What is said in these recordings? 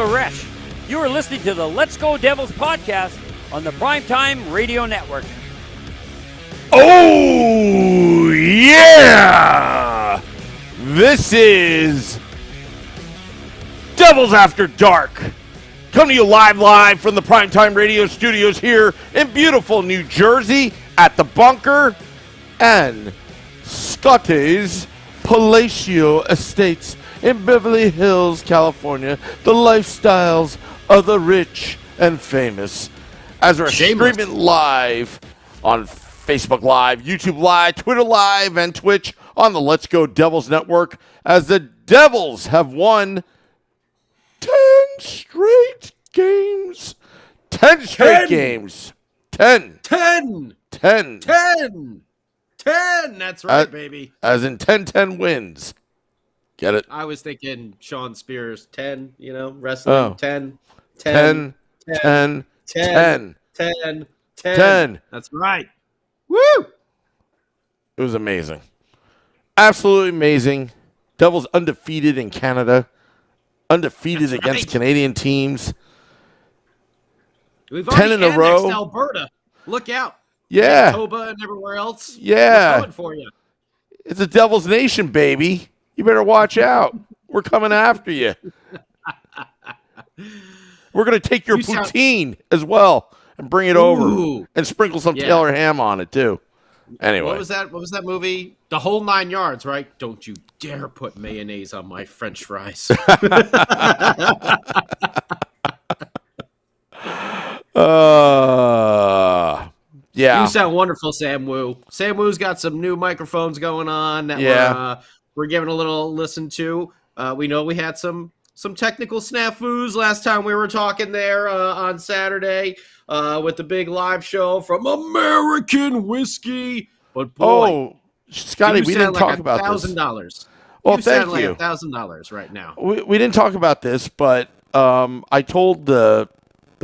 Resh. You are listening to the Let's Go Devils podcast on the Primetime Radio Network. Oh, yeah! This is Devils After Dark. Coming to you live from the Primetime Radio studios here in beautiful New Jersey at the Bunker and Scotty's Palatial Estates in Beverly Hills, California. The lifestyles of the rich and famous. As we're streaming live on Facebook Live, YouTube Live, Twitter Live, and Twitch on the Let's Go Devils Network, as the Devils have won 10 straight games. 10 straight games. 10. 10. 10. 10. 10. That's right, baby. As in 10-10 wins. Get it? I was thinking Sean Spears 10, wrestling. Oh. 10. 10. 10. 10. 10. 10. That's right. Woo! It was amazing. Absolutely amazing. Devils undefeated in Canada. Undefeated against Canadian teams. We've 10 in a row. Alberta. Look out. Yeah. Manitoba and everywhere else. Yeah. We're coming for you. It's a Devils Nation, baby. You better watch out. We're coming after you. We're going to take your poutine as well and bring it over and sprinkle some Taylor ham on it too. Anyway. What was that movie? The Whole 9 Yards, right? Don't you dare put mayonnaise on my French fries. Yeah. You sound wonderful, Sam Wu. Sam Wu's got some new microphones going on that we're giving a little listen to. We know we had some technical snafus last time we were talking there on Saturday with the big live show from American Whiskey. But boy, Scotty, we didn't talk about this. $1,000. Well, you thank sound you. like $1,000 right now. We didn't talk about this, but I told the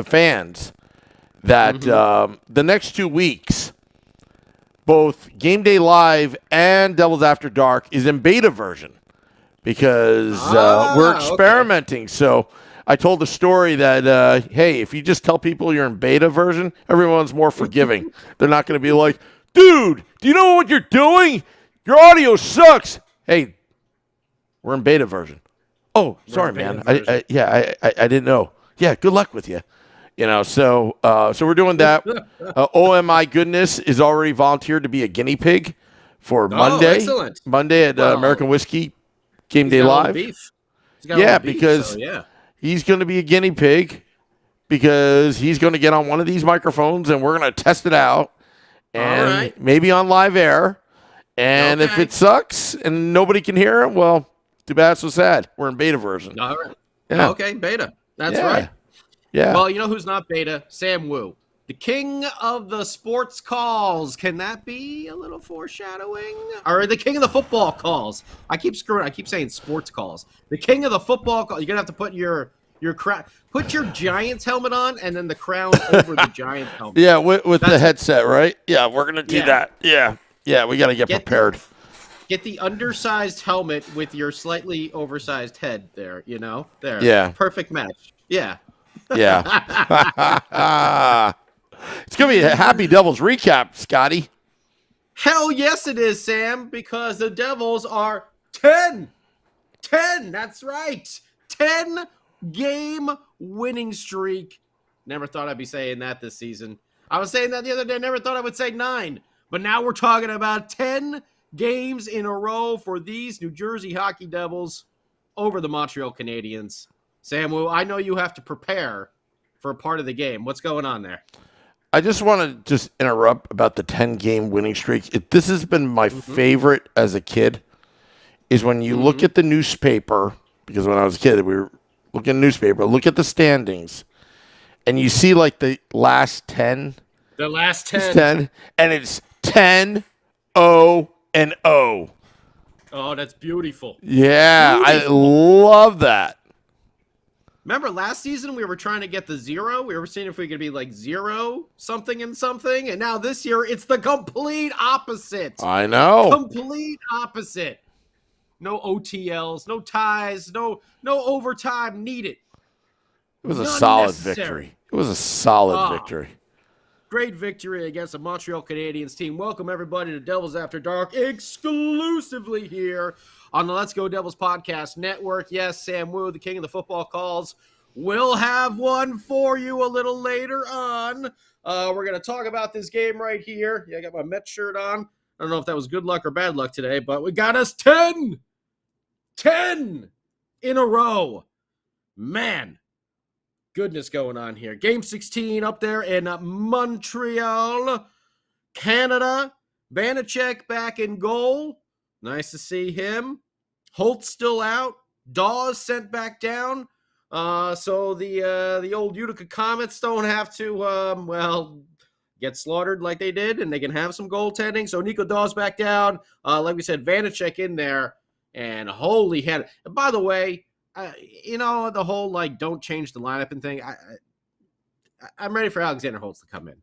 fans that the next 2 weeks, both Game Day Live and Devils After Dark is in beta version because we're experimenting. Okay. So I told the story that, hey, if you just tell people you're in beta version, everyone's more forgiving. They're not going to be like, dude, do you know what you're doing? Your audio sucks. Hey, we're in beta version. Oh, sorry, man. I didn't know. Yeah, good luck with you. So we're doing that. OMI Goodness is already volunteered to be a guinea pig for Monday. Excellent. Monday at American Whiskey Game Day Live. Because he's going to be a guinea pig because he's going to get on one of these microphones and we're going to test it out and maybe on live air. And if it sucks and nobody can hear him, well, too bad, so sad. We're in beta version. All right. Yeah. Okay, beta. That's right. Yeah. Well, you know who's not beta? Sam Wu. The king of the sports calls. Can that be a little foreshadowing? Or the king of the football calls. I keep saying sports calls. The king of the football call. You're going to have to put your crown. Put your Giants helmet on and then the crown over the Giants helmet. Yeah, with the headset, right? Yeah, we're going to do that. Yeah. Yeah, we got to get prepared. Get the undersized helmet with your slightly oversized head there, There. Yeah. Perfect match. Yeah. Yeah. It's going to be a Happy Devils recap, Scotty. Hell yes it is, Sam, because the Devils are 10. 10, that's right. 10-game winning streak. Never thought I'd be saying that this season. I was saying that the other day. Never thought I would say 9. But now we're talking about 10 games in a row for these New Jersey Hockey Devils over the Montreal Canadiens. Sam Wu, I know you have to prepare for a part of the game. What's going on there? I just want to interrupt about the 10-game winning streak. This has been my favorite as a kid, is when you look at the newspaper, because when I was a kid, we were looking at the newspaper, look at the standings, and you see like the last 10. The last 10. 10, and it's 10-0-0. Oh, that's beautiful. Yeah, I love that. Remember last season we were trying to get the 0? We were seeing if we could be like 0 something and something. And now this year it's the complete opposite. I know. Complete opposite. No OTLs, no ties, no overtime needed. It was a None solid necessary. victory. It was a solid victory. Great victory against the Montreal Canadiens team. Welcome, everybody, to Devils After Dark, exclusively here on the Let's Go Devils Podcast Network. Yes, Sam Wu, the king of the football calls, will have one for you a little later on. We're going to talk about this game right here. Yeah, I got my Mets shirt on. I don't know if that was good luck or bad luck today, but we got us 10 in a row. Man. Goodness going on here. Game 16 up there in Montreal, Canada. Vanacek back in goal. Nice to see him. Holt's still out. Dawes sent back down. So the old Utica Comets don't have to, get slaughtered like they did, and they can have some goaltending. So Nico Dawes back down. Like we said, Vanacek in there. And holy head. And by the way, the whole, don't change the lineup and thing, I'm ready for Alexander Holtz to come in.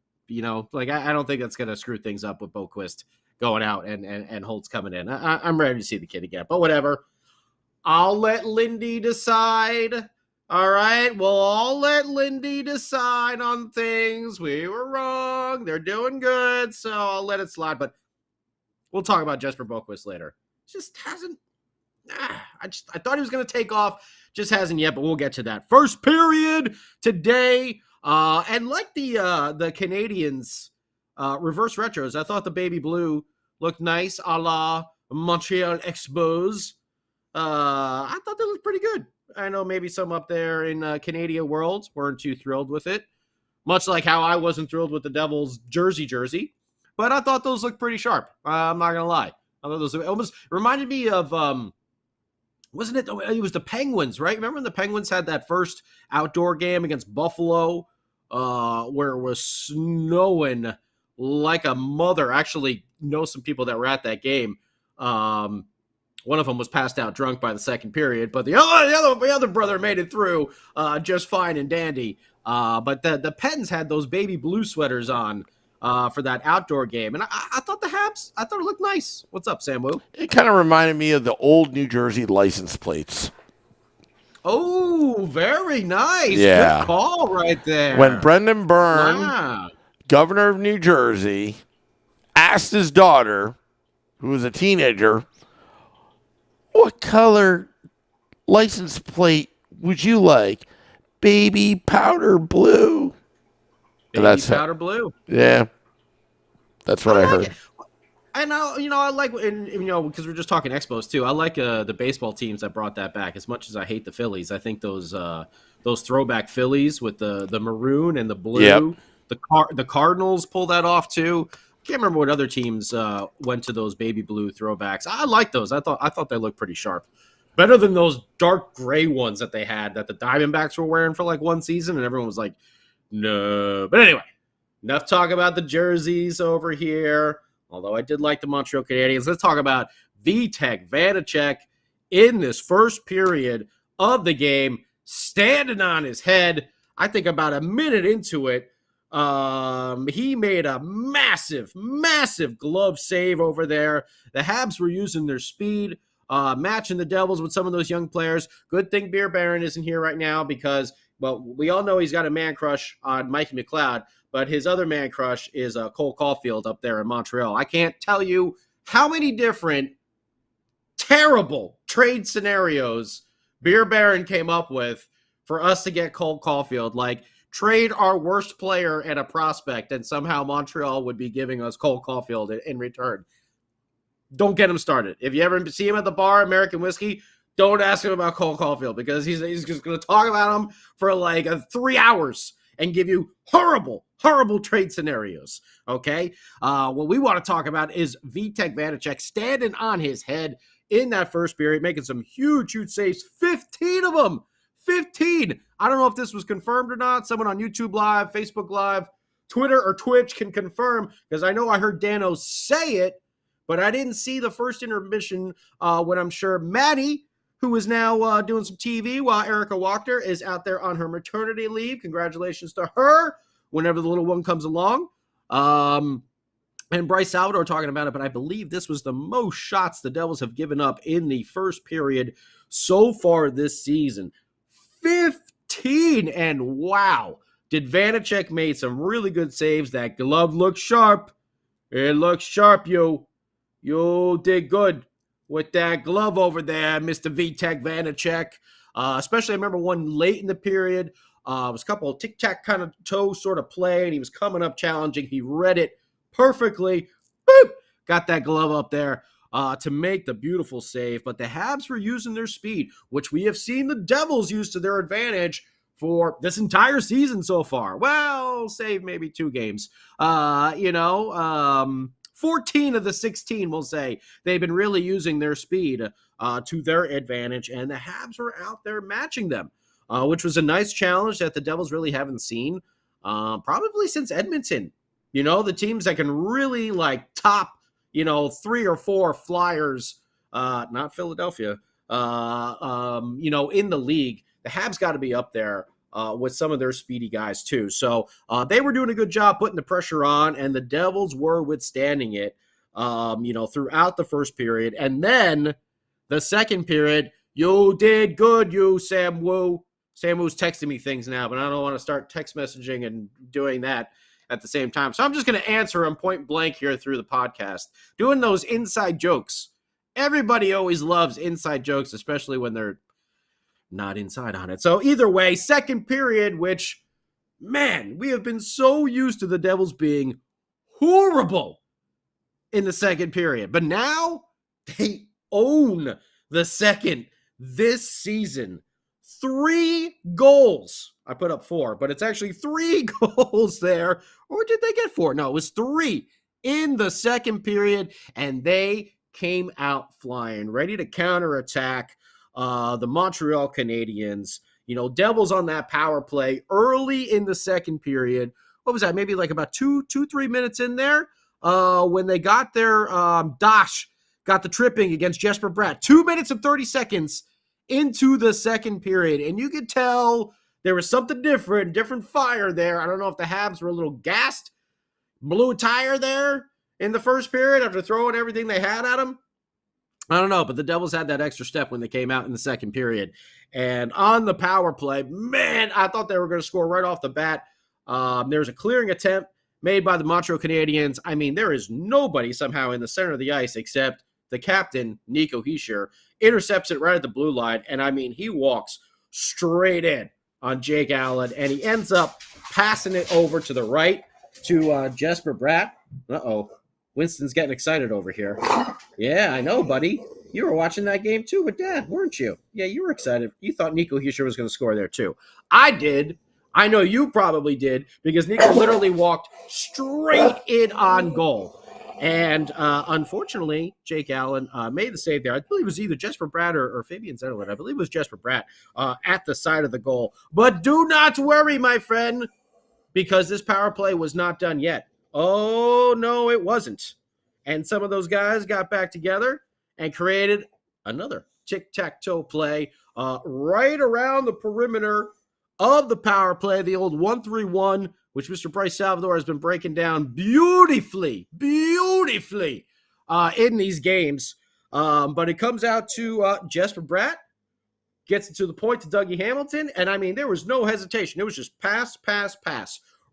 I don't think that's going to screw things up with Boquist going out and Holtz coming in. I'm ready to see the kid again. But whatever. I'll let Lindy decide. All right? We'll all let Lindy decide on things. We were wrong. They're doing good, so I'll let it slide. But we'll talk about Jesper Boquist later. Just hasn't. I thought he was going to take off. Just hasn't yet, but we'll get to that. First period today. And like the Canadiens reverse retros, I thought the baby blue looked nice a la Montreal Expos. I thought that looked pretty good. I know maybe some up there in Canadian world weren't too thrilled with it. Much like how I wasn't thrilled with the Devils jersey. But I thought those looked pretty sharp. I'm not going to lie. I thought those almost reminded me of... wasn't it? It was the Penguins, right? Remember when the Penguins had that first outdoor game against Buffalo where it was snowing like a mother? I actually know some people that were at that game. One of them was passed out drunk by the second period, but the other brother made it through just fine and dandy. But the Pens had those baby blue sweaters on for that outdoor game. And I thought the Habs, I thought it looked nice. What's up, Sam Wu? It kind of reminded me of the old New Jersey license plates. Oh, very nice. Yeah. Good call right there. When Brendan Byrne, governor of New Jersey, asked his daughter, who was a teenager, what color license plate would you like? Baby powder blue. Baby powder blue. Yeah. That's what I heard. It. And I like, because we're just talking Expos too. I like the baseball teams that brought that back. As much as I hate the Phillies, I think those throwback Phillies with the maroon and the blue, the Cardinals pull that off too. Can't remember what other teams went to those baby blue throwbacks. I like those. I thought they looked pretty sharp. Better than those dark gray ones that they had that the Diamondbacks were wearing for like one season, and everyone was like, no. But anyway, enough talk about the jerseys over here. Although I did like the Montreal Canadiens. Let's talk about Vitek Vanacek in this first period of the game, standing on his head. I think about a minute into it, he made a massive glove save over there. The Habs were using their speed, matching the Devils with some of those young players. Good thing Beer Baron isn't here right now because, well, we all know he's got a man crush on Mikey McLeod, but his other man crush is Cole Caulfield up there in Montreal. I can't tell you how many different terrible trade scenarios Beer Baron came up with for us to get Cole Caulfield. Like, trade our worst player and a prospect, and somehow Montreal would be giving us Cole Caulfield in return. Don't get him started. If you ever see him at the bar, American Whiskey, don't ask him about Cole Caulfield because he's just going to talk about him for like 3 hours and give you horrible trade scenarios, okay? What we want to talk about is Vitek Vanacek standing on his head in that first period, making some huge saves, 15 of them. 15. I don't know if this was confirmed or not. Someone on YouTube Live, Facebook Live, Twitter, or Twitch can confirm, because I know I heard Dano say it, but I didn't see the first intermission when I'm sure Maddie, who is now doing some TV while Erica Wachter is out there on her maternity leave. Congratulations to her whenever the little one comes along. And Bryce Salvador talking about it, but I believe this was the most shots the Devils have given up in the first period so far this season. 14. And wow, did Vanacek made some really good saves. That glove looks sharp. It looks sharp, you. You did good with that glove over there, Mr. Vitek Vanacek. Especially, I remember one late in the period. It was a couple of tic-tac kind of toe sort of play, and he was coming up challenging. He read it perfectly. Boop! Got that glove up there to make the beautiful save. But the Habs were using their speed, which we have seen the Devils use to their advantage for this entire season so far. Well, save maybe 2 games. 14 of the 16, we'll say, they've been really using their speed to their advantage, and the Habs were out there matching them, which was a nice challenge that the Devils really haven't seen probably since Edmonton. The teams that can really top, 3 or 4 Flyers, not Philadelphia, in the league. The Habs got to be up there with some of their speedy guys too. So they were doing a good job putting the pressure on, and the Devils were withstanding it, throughout the first period. And then the second period, you did good, you Sam Wu. Sam Wu's texting me things now, but I don't want to start text messaging and doing that at the same time. So I'm just going to answer him point blank here through the podcast, doing those inside jokes. Everybody always loves inside jokes, especially when they're not inside on it. So either way, second period, which, man, we have been so used to the Devils being horrible in the second period. But now they own the second this season. 3 goals. I put up 4, but it's actually 3 goals there. Or did they get 4? No, it was 3 in the second period, and they came out flying, ready to counterattack the Montreal Canadiens. Devils on that power play early in the second period. What was that? Maybe about 3 minutes in there when they got their Dash got the tripping against Jesper Bratt. 2 minutes and 30 seconds into the second period. And you could tell there was something different fire there. I don't know if the Habs were a little gassed, blew a tire there in the first period after throwing everything they had at them. I don't know, but the Devils had that extra step when they came out in the second period. And on the power play, man, I thought they were going to score right off the bat. There was a clearing attempt made by the Montreal Canadiens. I mean, there is nobody somehow in the center of the ice except the captain, Nico Hischier, intercepts it right at the blue line. And, I mean, he walks straight in on Jake Allen, and he ends up passing it over to the right to Jesper Bratt. Uh-oh. Winston's getting excited over here. Yeah, I know, buddy. You were watching that game too with Dad, weren't you? Yeah, you were excited. You thought Nico Hischier was going to score there too. I did. I know you probably did, because Nico literally walked straight in on goal. And unfortunately, Jake Allen made the save there. I believe it was either Jesper Bratt or Fabian Zetterlund. I believe it was Jesper Bratt at the side of the goal. But do not worry, my friend, because this power play was not done yet. Oh, no, it wasn't. And some of those guys got back together and created another tic-tac-toe play right around the perimeter of the power play, the old 1-3-1, which Mr. Bryce Salvador has been breaking down beautifully in these games. But it comes out to Jesper Bratt, gets it to the point to Dougie Hamilton, and I mean, there was no hesitation. It was just pass,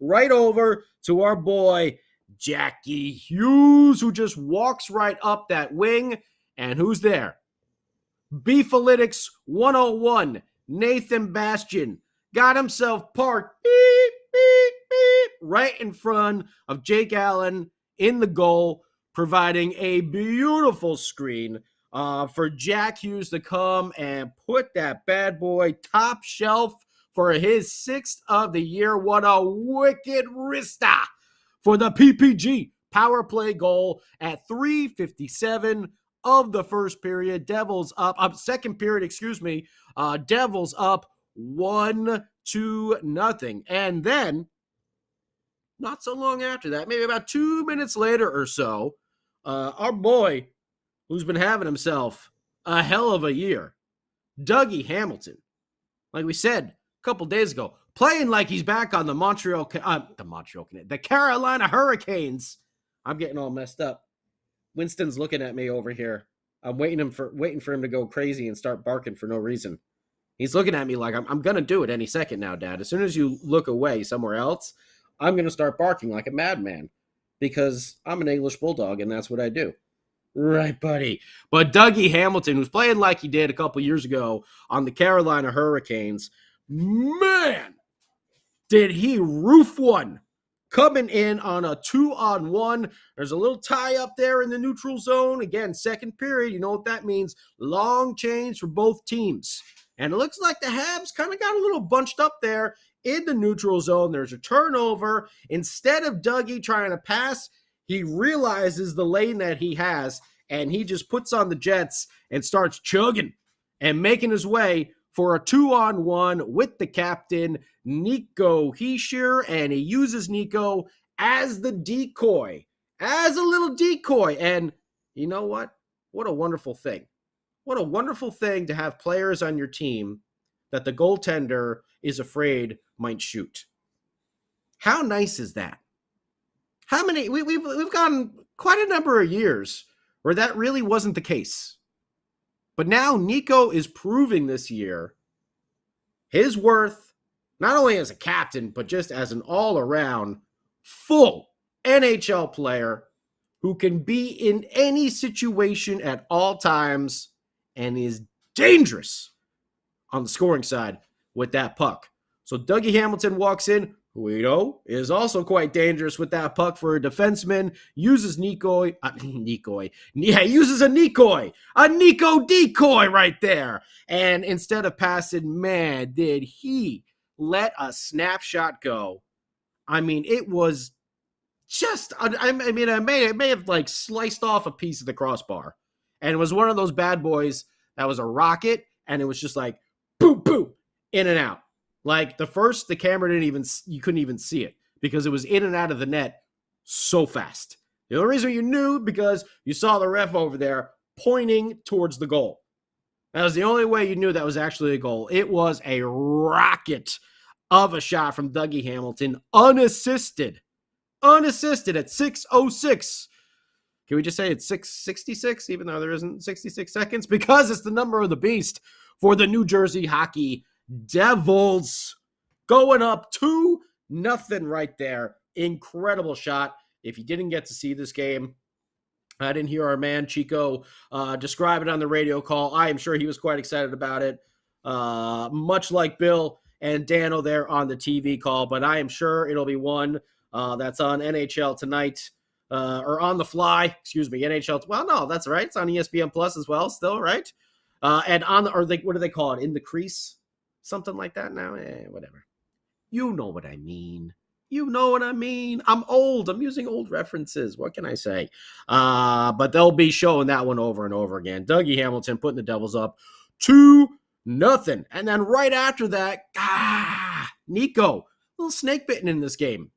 right over to our boy, Jackie Hughes, who just walks right up that wing. And who's there? Beefalytics 101, Nathan Bastian, got himself parked right in front of Jake Allen in the goal, providing a beautiful screen for Jack Hughes to come and put that bad boy top shelf for his 6th of the year. What a wicked wrista for the PPG power play goal at 3:57 of the first period. Devils up, second period, Devils up 1-0. And then, not so long after that, maybe about 2 minutes later or so, our boy, who's been having himself a hell of a year, Dougie Hamilton, like we said a couple days ago, playing like he's back on the Carolina Hurricanes. I'm getting all messed up. Winston's looking at me over here. I'm waiting for him to go crazy and start barking for no reason. He's looking at me like, I'm going to do it any second now, Dad. As soon as you look away somewhere else, I'm going to start barking like a madman because I'm an English bulldog and that's what I do. Right, buddy. But Dougie Hamilton, who's playing like he did a couple years ago on the Carolina Hurricanes, man, did he roof one. Coming in on a 2-on-1. There's a little tie up there in the neutral zone. Again, second period. You know what that means. Long change for both teams. And it looks like the Habs kind of got a little bunched up there in the neutral zone. There's a turnover. Instead of Dougie trying to pass, he realizes the lane that he has, and he just puts on the Jets and starts chugging and making his way for a 2-on-1 with the captain, Nico Hischier, and he uses Nico as the decoy, as a little decoy. And you know what? What a wonderful thing. What a wonderful thing to have players on your team that the goaltender is afraid might shoot. How nice is that? How many? We've gone quite a number of years where that really wasn't the case. But now Nico is proving this year his worth, not only as a captain, but just as an all-around full NHL player who can be in any situation at all times and is dangerous on the scoring side with that puck. So Dougie Hamilton walks in, who we know is also quite dangerous with that puck for a defenseman, uses Nico decoy right there. And instead of passing, man, did he let a snapshot go. I mean, it was just, it may have like sliced off a piece of the crossbar. And it was one of those bad boys that was a rocket, and it was just like, boom, boom, in and out. Like the camera you couldn't even see it because it was in and out of the net so fast. The only reason you knew because you saw the ref over there pointing towards the goal. That was the only way you knew that was actually a goal. It was a rocket of a shot from Dougie Hamilton, unassisted at 6:06. Can we just say it's 6:66, even though there isn't 66 seconds? Because it's the number of the beast for the New Jersey Hockey Devils, going up 2-0 right there. Incredible shot. If you didn't get to see this game, I didn't hear our man Chico describe it on the radio call. I am sure he was quite excited about it, much like Bill and Dano there on the TV call. But I am sure it'll be one that's on NHL Tonight, or on the fly. Excuse me, NHL. Well, no, that's right. It's on ESPN Plus as well, still, right? And on the, what do they call it? In the crease, something like that now. Whatever. You know what I mean. I'm old. I'm using old references. What can I say? But they'll be showing that one over and over again. Dougie Hamilton putting the Devils up 2-0. And then right after that, Nico, a little snake bitten in this game.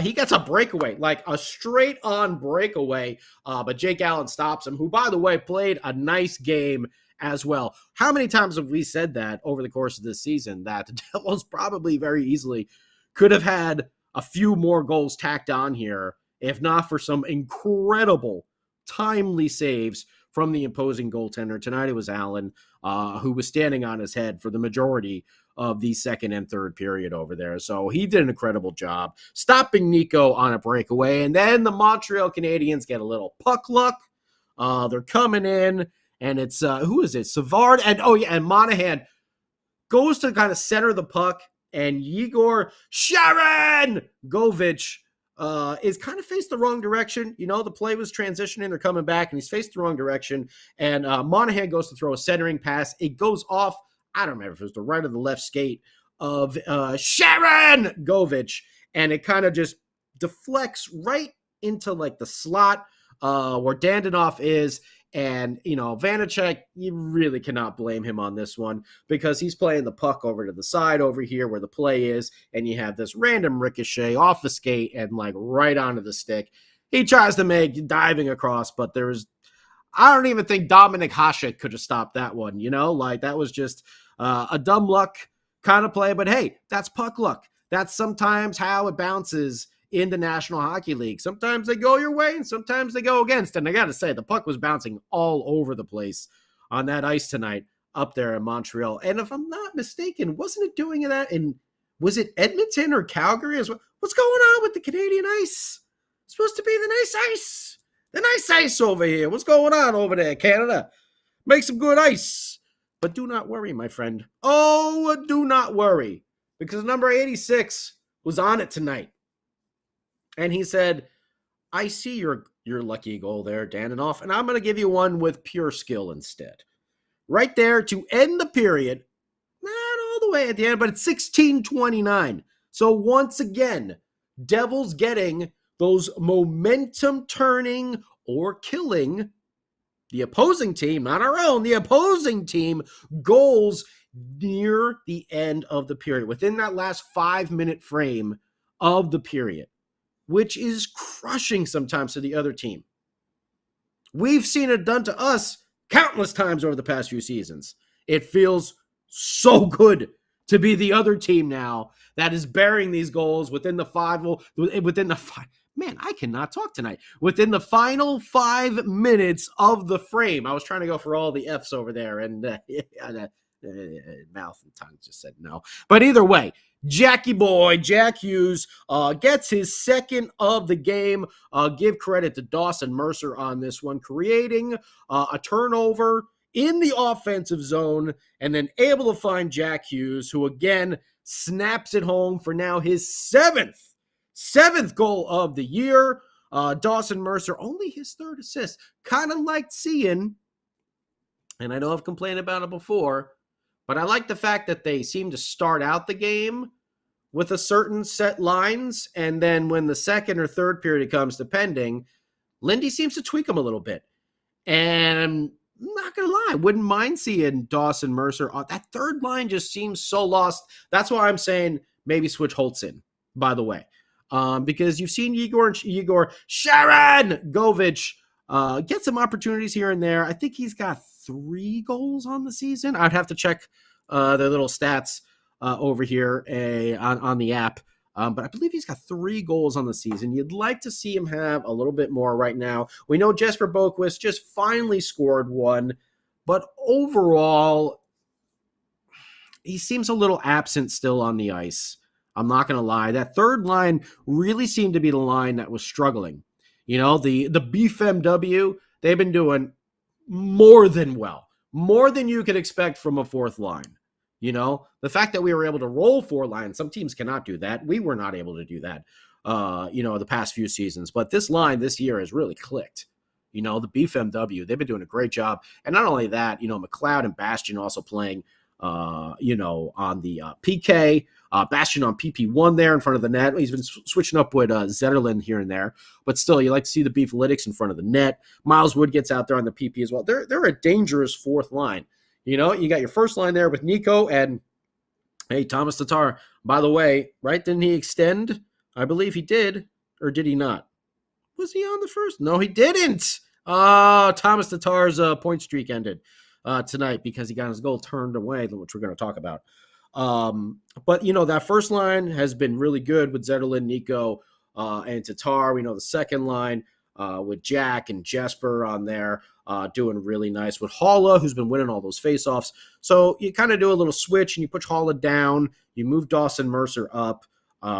He gets a breakaway, like a straight-on breakaway, but Jake Allen stops him, who, by the way, played a nice game as well. How many times have we said that over the course of this season that the Devils probably very easily could have had a few more goals tacked on here, if not for some incredible, timely saves from the opposing goaltender. Tonight it was Allen, who was standing on his head for the majority of the second and third period over there. So he did an incredible job stopping Nico on a breakaway. And then the Montreal Canadiens get a little puck luck. They're coming in, and it's, who is it? Savard. And Monahan goes to kind of center the puck, and Yegor Sharangovich is kind of faced the wrong direction. You know, the play was transitioning. They're coming back, and he's faced the wrong direction. And Monahan goes to throw a centering pass. It goes off. I don't remember if it was the right or the left skate of Sharangovich, and it kind of just deflects right into like the slot where Dandenov is. And, you know, Vanacek, you really cannot blame him on this one because he's playing the puck over to the side over here where the play is, and you have this random ricochet off the skate and, like, right onto the stick. He tries to make diving across, but I don't even think Dominik Hasek could have stopped that one, you know? Like, that was just a dumb luck kind of play, but hey, that's puck luck. That's sometimes how it bounces in the National Hockey League. Sometimes they go your way and sometimes they go against. And I got to say, the puck was bouncing all over the place on that ice tonight. up there in Montreal. And if I'm not mistaken, wasn't it doing that was it Edmonton or Calgary as well? What's going on with the Canadian ice? It's supposed to be the nice ice. The nice ice over here. What's going on over there, Canada? Make some good ice. But do not worry, my friend. Oh, do not worry. Because number 86 was on it tonight. And he said, I see your lucky goal there, Daninoff, and I'm going to give you one with pure skill instead. Right there to end the period. Not all the way at the end, but it's 16:29. So once again, Devils getting those momentum turning or killing the opposing team, not our own, the opposing team goals near the end of the period, within that last 5-minute frame of the period, which is crushing sometimes to the other team. We've seen it done to us countless times over the past few seasons. It feels so good to be the other team now that is burying these goals within the man, I cannot talk tonight. Within the final 5 minutes of the frame. I was trying to go for all the F's over there, and mouth and tongue just said no. But either way, Jackie boy, Jack Hughes, gets his second of the game. Give credit to Dawson Mercer on this one, creating a turnover in the offensive zone and then able to find Jack Hughes, who again snaps it home for now his seventh goal of the year. Dawson Mercer, only his third assist. Kind of liked seeing, and I know I've complained about it before, but I like the fact that they seem to start out the game with a certain set lines, and then when the second or third period comes, depending, Lindy seems to tweak them a little bit. And I'm not going to lie, I wouldn't mind seeing Dawson Mercer. That third line just seems so lost. That's why I'm saying maybe switch Holtz in, by the way. Because you've seen Igor Sharangovich get some opportunities here and there. I think he's got 3 goals on the season. I'd have to check their little stats over here on the app. But I believe he's got 3 goals on the season. You'd like to see him have a little bit more right now. We know Jesper Boquist just finally scored 1, but overall, he seems a little absent still on the ice. I'm not going to lie. That third line really seemed to be the line that was struggling. You know, the BFMW, they've been doing more than well. More than you could expect from a fourth line. You know, the fact that we were able to roll 4 lines, some teams cannot do that. We were not able to do that, the past few seasons. But this line this year has really clicked. You know, the BFMW, they've been doing a great job. And not only that, McLeod and Bastian also playing, on the PK. Bastian on PP1 there in front of the net. He's been switching up with Zetterlund here and there. But still, you like to see the Beeflytics in front of the net. Miles Wood gets out there on the PP as well. They're a dangerous fourth line. You know, you got your first line there with Nico and, hey, Thomas Tatar. By the way, right, didn't he extend? I believe he did. Or did he not? Was he on the first? No, he didn't. Thomas Tatar's point streak ended tonight because he got his goal turned away, which we're going to talk about. But, that first line has been really good with Zetterlund, Nico, and Tatar. We know the second line with Jack and Jesper on there doing really nice with Halla, who's been winning all those faceoffs. So you kind of do a little switch and you push Halla down. You move Dawson Mercer up,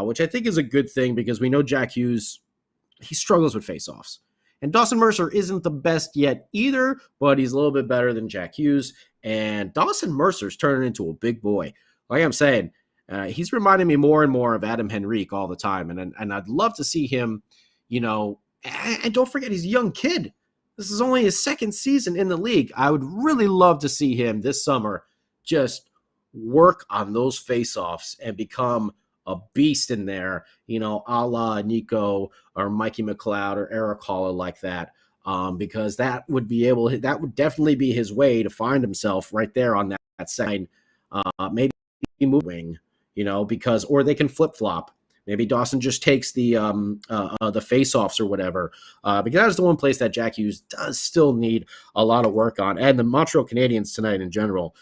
which I think is a good thing because we know Jack Hughes, he struggles with faceoffs. And Dawson Mercer isn't the best yet either, but he's a little bit better than Jack Hughes. And Dawson Mercer's turning into a big boy. Like I'm saying, he's reminding me more and more of Adam Henrique all the time. And I'd love to see him, and don't forget, he's a young kid. This is only his second season in the league. I would really love to see him this summer just work on those faceoffs and become a beast in there, a la Nico or Mikey McLeod or Eric Halla like that. Because that would definitely be his way to find himself right there on that side. Maybe moving, or they can flip flop. Maybe Dawson just takes the face-offs or whatever, because that is the one place that Jack Hughes does still need a lot of work on. And the Montreal Canadiens tonight in general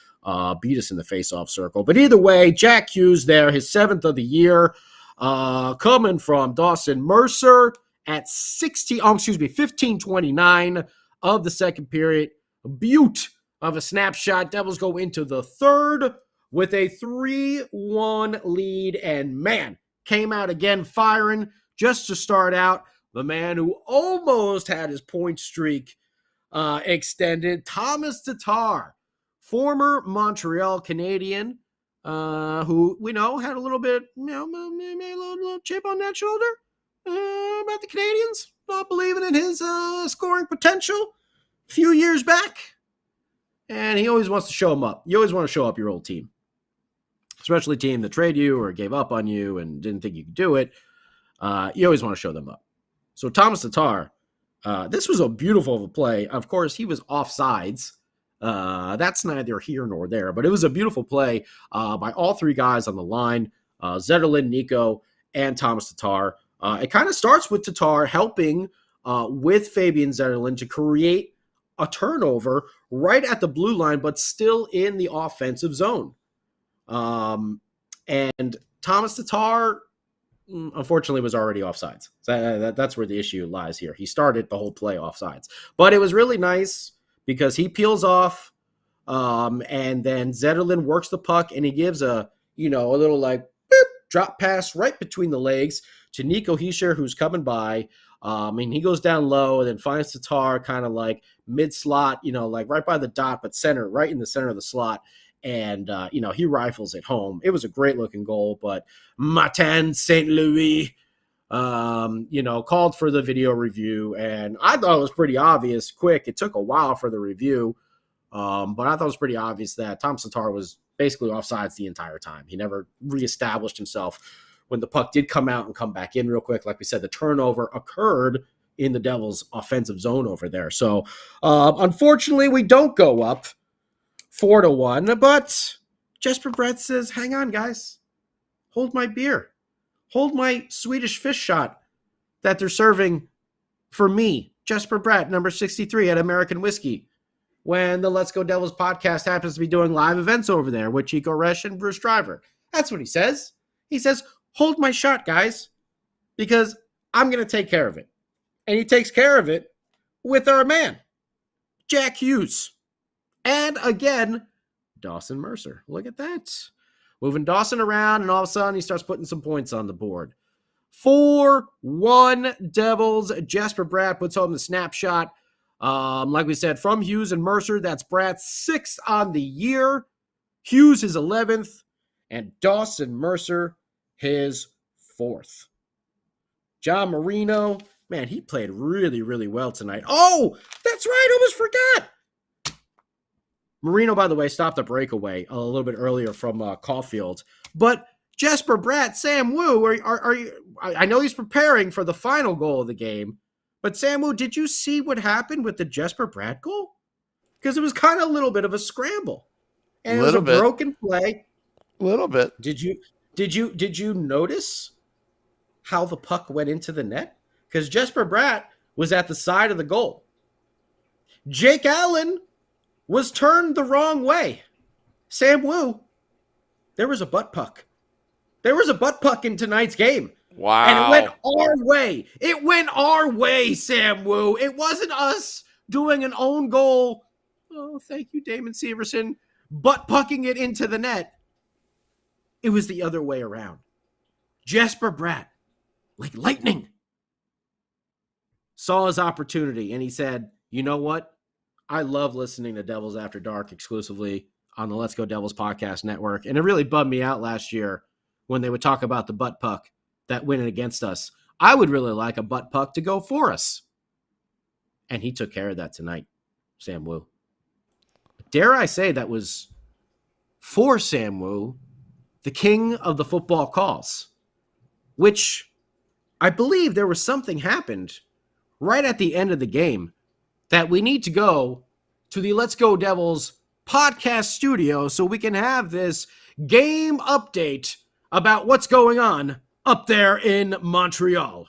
beat us in the face-off circle. But either way, Jack Hughes there, his 7th of the year, coming from Dawson Mercer at 15:29 of the second period. Butte of a snapshot. Devils go into the third with a 3-1 lead, and man, came out again firing just to start out. The man who almost had his point streak extended, Thomas Tatar, former Montreal Canadian, who we know had a little bit, maybe a little chip on that shoulder about the Canadiens, not believing in his scoring potential a few years back. And he always wants to show them up. You always want to show up your old team, especially a team that traded you or gave up on you and didn't think you could do it. You always want to show them up. So Thomas Tatar, this was a beautiful of a play. Of course, he was offsides. That's neither here nor there, but it was a beautiful play by all three guys on the line, Zetterlund, Nico, and Thomas Tatar. It kind of starts with Tatar helping with Fabian Zetterlund to create a turnover right at the blue line, but still in the offensive zone. And Thomas Tatar, unfortunately, was already offsides. So that's where the issue lies here. He started the whole play offsides. But it was really nice because he peels off, and then Zetterlund works the puck, and he gives a little like boop, drop pass right between the legs to Nico Hischier, who's coming by. He goes down low and then finds Tatar kind of like mid-slot, like right by the dot, but right in the center of the slot. And, he rifles it home. It was a great-looking goal, but Martin St. Louis, called for the video review, and I thought it was pretty obvious, quick. It took a while for the review, but I thought it was pretty obvious that Thomas Tatar was basically offsides the entire time. He never reestablished himself. When the puck did come out and come back in real quick, like we said, the turnover occurred in the Devils' offensive zone over there. So, unfortunately, we don't go up 4-1, but Jesper Bratt says, hang on, guys. Hold my beer. Hold my Swedish fish shot that they're serving for me, Jesper Bratt, number 63 at American Whiskey, when the Let's Go Devils podcast happens to be doing live events over there with Chico Resch and Bruce Driver. That's what he says. He says, hold my shot, guys, because I'm going to take care of it. And he takes care of it with our man, Jack Hughes. And again, Dawson Mercer. Look at that. Moving Dawson around, and all of a sudden he starts putting some points on the board. 4-1 Devils. Jesper Bratt puts home the snapshot. Like we said, from Hughes and Mercer, that's Bratt's 6th on the year. Hughes his 11th, and Dawson Mercer his 4th. John Marino, man, he played really, really well tonight. Oh, that's right, almost forgot. Marino, by the way, stopped a breakaway a little bit earlier from Caulfield. But Jesper Bratt, Sam Wu, are you? I know he's preparing for the final goal of the game. But Sam Wu, did you see what happened with the Jesper Bratt goal? Because it was kind of a little bit of a scramble, and it was a broken play. A little bit. Did you notice how the puck went into the net? Because Jesper Bratt was at the side of the goal. Jake Allen was turned the wrong way. Sam Wu, there was a butt puck. There was a butt puck in tonight's game. Wow. And it went our way. It went our way, Sam Wu. It wasn't us doing an own goal. Oh, thank you, Damon Severson. Butt pucking it into the net. It was the other way around. Jesper Bratt, like lightning, saw his opportunity, and he said, you know what? I love listening to Devils After Dark exclusively on the Let's Go Devils podcast network. And it really bummed me out last year when they would talk about the butt puck that went against us. I would really like a butt puck to go for us. And he took care of that tonight, Sam Wu. Dare I say that was for Sam Wu, the king of the football calls, which I believe there was something happened right at the end of the game that we need to go to the Let's Go Devils podcast studio so we can have this game update about what's going on up there in Montreal.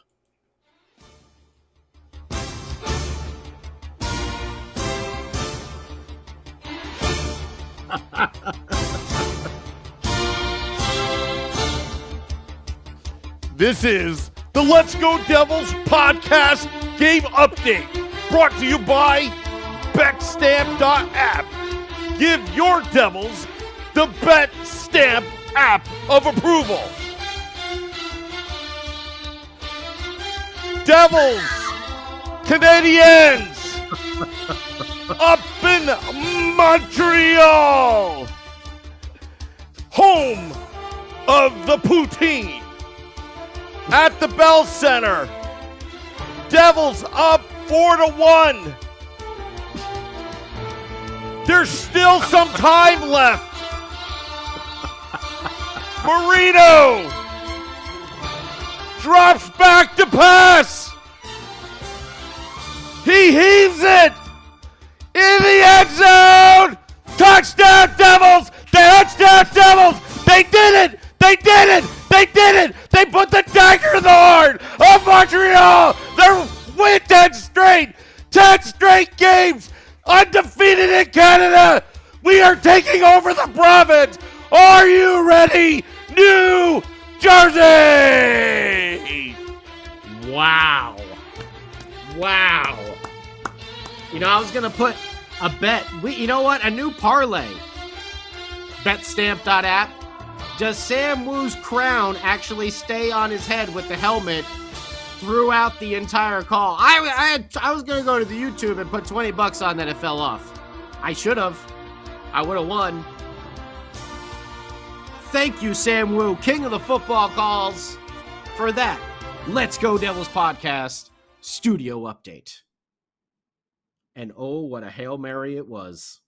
This is the Let's Go Devils podcast game update, brought to you by BetStamp.app. give your Devils the Bet Stamp app of approval. Devils, Canadiens, up in Montreal, home of the poutine, at the Bell Center. Devils up 4-1. There's still some time left. Marino drops back to pass. He heaves it in the end zone. Touchdown Devils! Touchdown Devils! They did it! They did it! They did it! They put the dagger in the heart of Montreal! They're winning 10 straight! 10 straight games! Undefeated in Canada! We are taking over the province! Are you ready? New Jersey! Wow. Wow. You know, I was going to put a bet. You know what? A new parlay. Betstamp.app. Does Sam Wu's crown actually stay on his head with the helmet throughout the entire call? I was going to go to the YouTube and put $20 on that. It fell off. I should have. I would have won. Thank you, Sam Wu, king of the football calls, for that Let's Go Devils podcast studio update. And oh, what a Hail Mary it was.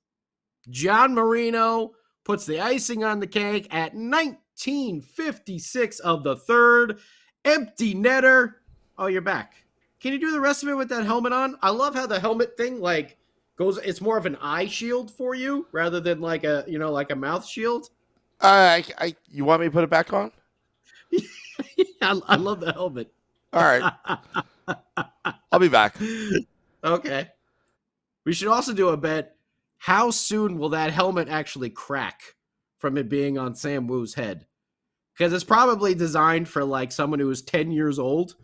John Marino puts the icing on the cake at 19:56 of the third. Empty netter. Oh, you're back. Can you do the rest of it with that helmet on? I love how the helmet thing goes. It's more of an eye shield for you rather than like a mouth shield. You want me to put it back on? I love the helmet. All right. I'll be back. Okay. We should also do a bet. How soon will that helmet actually crack from it being on Sam Wu's head? Because it's probably designed for someone who is 10 years old.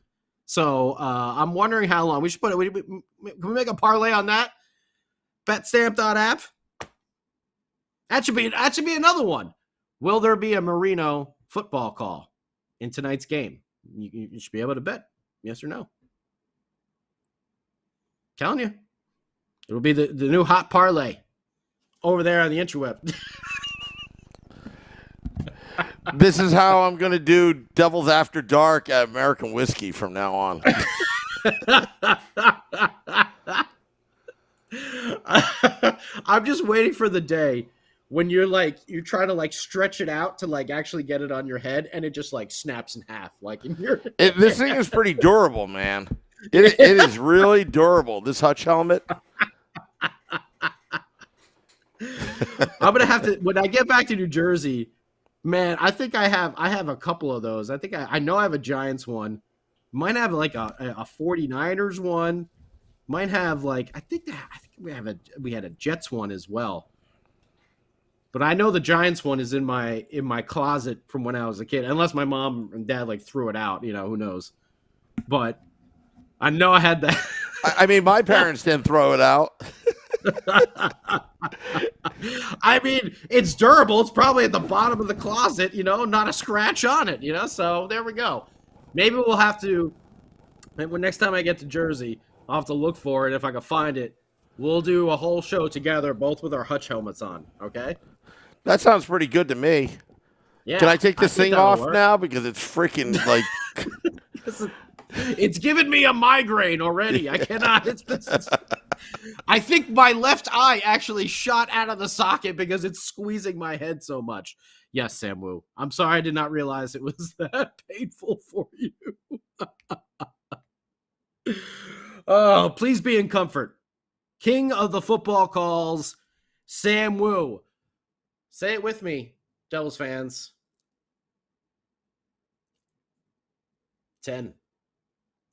So I'm wondering how long. We should put it. Can we make a parlay on that? Betstamp.app. That should be another one. Will there be a Marino football call in tonight's game? You should be able to bet yes or no. Telling you. It'll be the new hot parlay over there on the interweb. This is how I'm going to do Devils After Dark at American Whiskey from now on. I'm just waiting for the day when you're trying to stretch it out to actually get it on your head and it just snaps in half in your This thing is pretty durable, man. It is really durable. This Hutch helmet. I'm gonna have to when I get back to New Jersey, man. I think I have a couple of those. I think I know I have a Giants one. Might have a 49ers one. Might have I think we had a Jets one as well. But I know the Giants one is in my closet from when I was a kid, unless my mom and dad threw it out. Who knows? But I know I had that. I mean, my parents didn't throw it out. I mean, it's durable. It's probably at the bottom of the closet, not a scratch on it, So there we go. Maybe we'll have to, next time I get to Jersey, I'll have to look for it. If I can find it, we'll do a whole show together, both with our Hutch helmets on, okay? That sounds pretty good to me. Yeah. Can I take this thing off now? Because it's freaking It's given me a migraine already. I cannot. I think my left eye actually shot out of the socket because it's squeezing my head so much. Yes, Sam Wu. I'm sorry I did not realize it was that painful for you. Oh, please be in comfort. King of the football calls, Sam Wu. Say it with me, Devils fans. 10.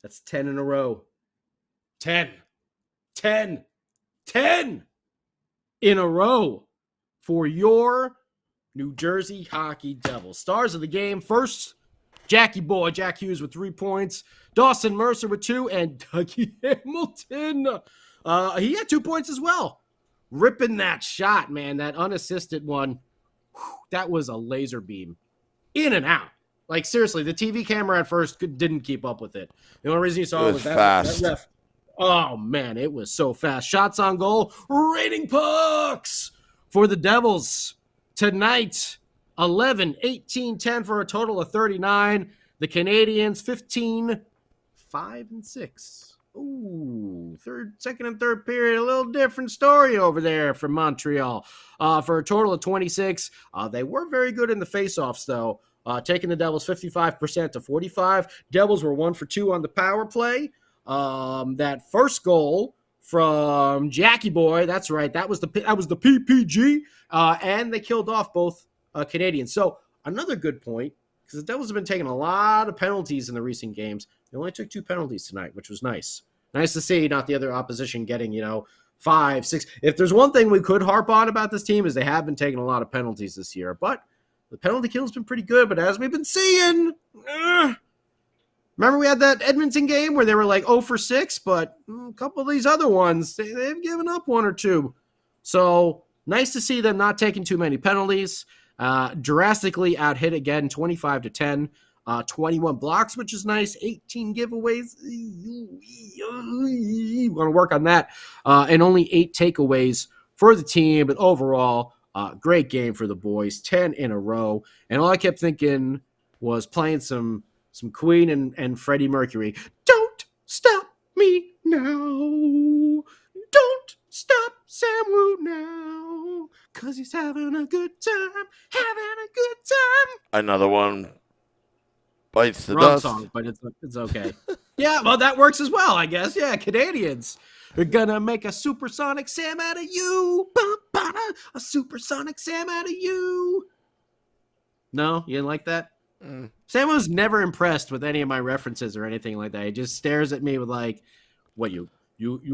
That's 10 in a row. 10 in a row for your New Jersey Hockey Devils. Stars of the game. First, Jack Hughes with 3 points. Dawson Mercer with 2. And Dougie Hamilton. He had 2 points as well. ripping that shot, man, that unassisted one. That was a laser beam in and out. Like, seriously, the TV camera at first didn't keep up with it. The only reason you saw it was fast. That ref. Oh, man, it was so fast. Shots on goal, raining pucks for the Devils tonight. 11, 18, 10 for a total of 39. The Canadiens, 15, 5, and 6. Ooh, second and third period, a little different story over there from Montreal. For a total of 26. They were very good in the faceoffs, though. Taking the Devils 55% to 45. Devils were 1 for 2 on the power play. That first goal from Jackie Boy, that's right, that was the PPG, and they killed off both Canadians. So another good point, because the Devils have been taking a lot of penalties in the recent games. They only took 2 penalties tonight, which was nice. Nice to see, not the other opposition getting, 5, 6. If there's one thing we could harp on about this team is they have been taking a lot of penalties this year, but the penalty kill has been pretty good. But as we've been seeing, remember we had that Edmonton game where they were like 0 for 6, but a couple of these other ones, they've given up 1 or 2. So nice to see them not taking too many penalties. Drastically out-hit again, 25 to 10. 21 blocks, which is nice. 18 giveaways. We're going to work on that. And only 8 takeaways for the team. But overall, great game for the boys. 10 in a row. And all I kept thinking was playing some Queen and Freddie Mercury. Don't stop me now. Don't stop Sam Wu now. Because he's having a good time. Another one. Bites the Wrong dust. Song, but it's okay. Yeah, well, that works as well, I guess. Yeah, Canadians. We're going to make a supersonic Sam out of you. A supersonic Sam out of you. No, you didn't like that? Sam was never impressed with any of my references or anything like that. He just stares at me with like, what, you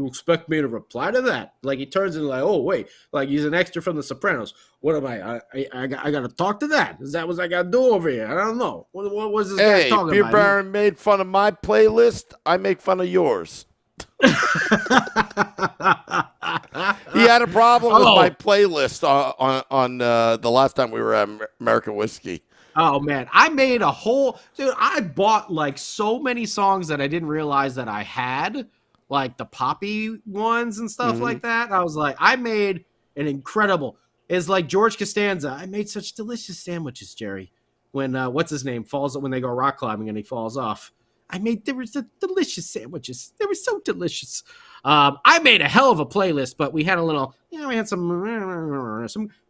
expect me to reply to that? Like, he turns into like, oh, wait, like he's an extra from The Sopranos. What am I got to talk to that? Is that what I got to do over here? I don't know. What was this guy talking about? Hey, Beer Baron made fun of my playlist. I make fun of yours. He had a problem with my playlist on the last time we were at American Whiskey. Oh, man. I made a whole – dude, I bought like so many songs that I didn't realize that I had, like the poppy ones and stuff like that. I was like, I made an incredible – it's like George Costanza. I made such delicious sandwiches, Jerry, when what's his name falls – when they go rock climbing and he falls off. There was the delicious sandwiches. They were so delicious. I made a hell of a playlist, but we had a little, we had some,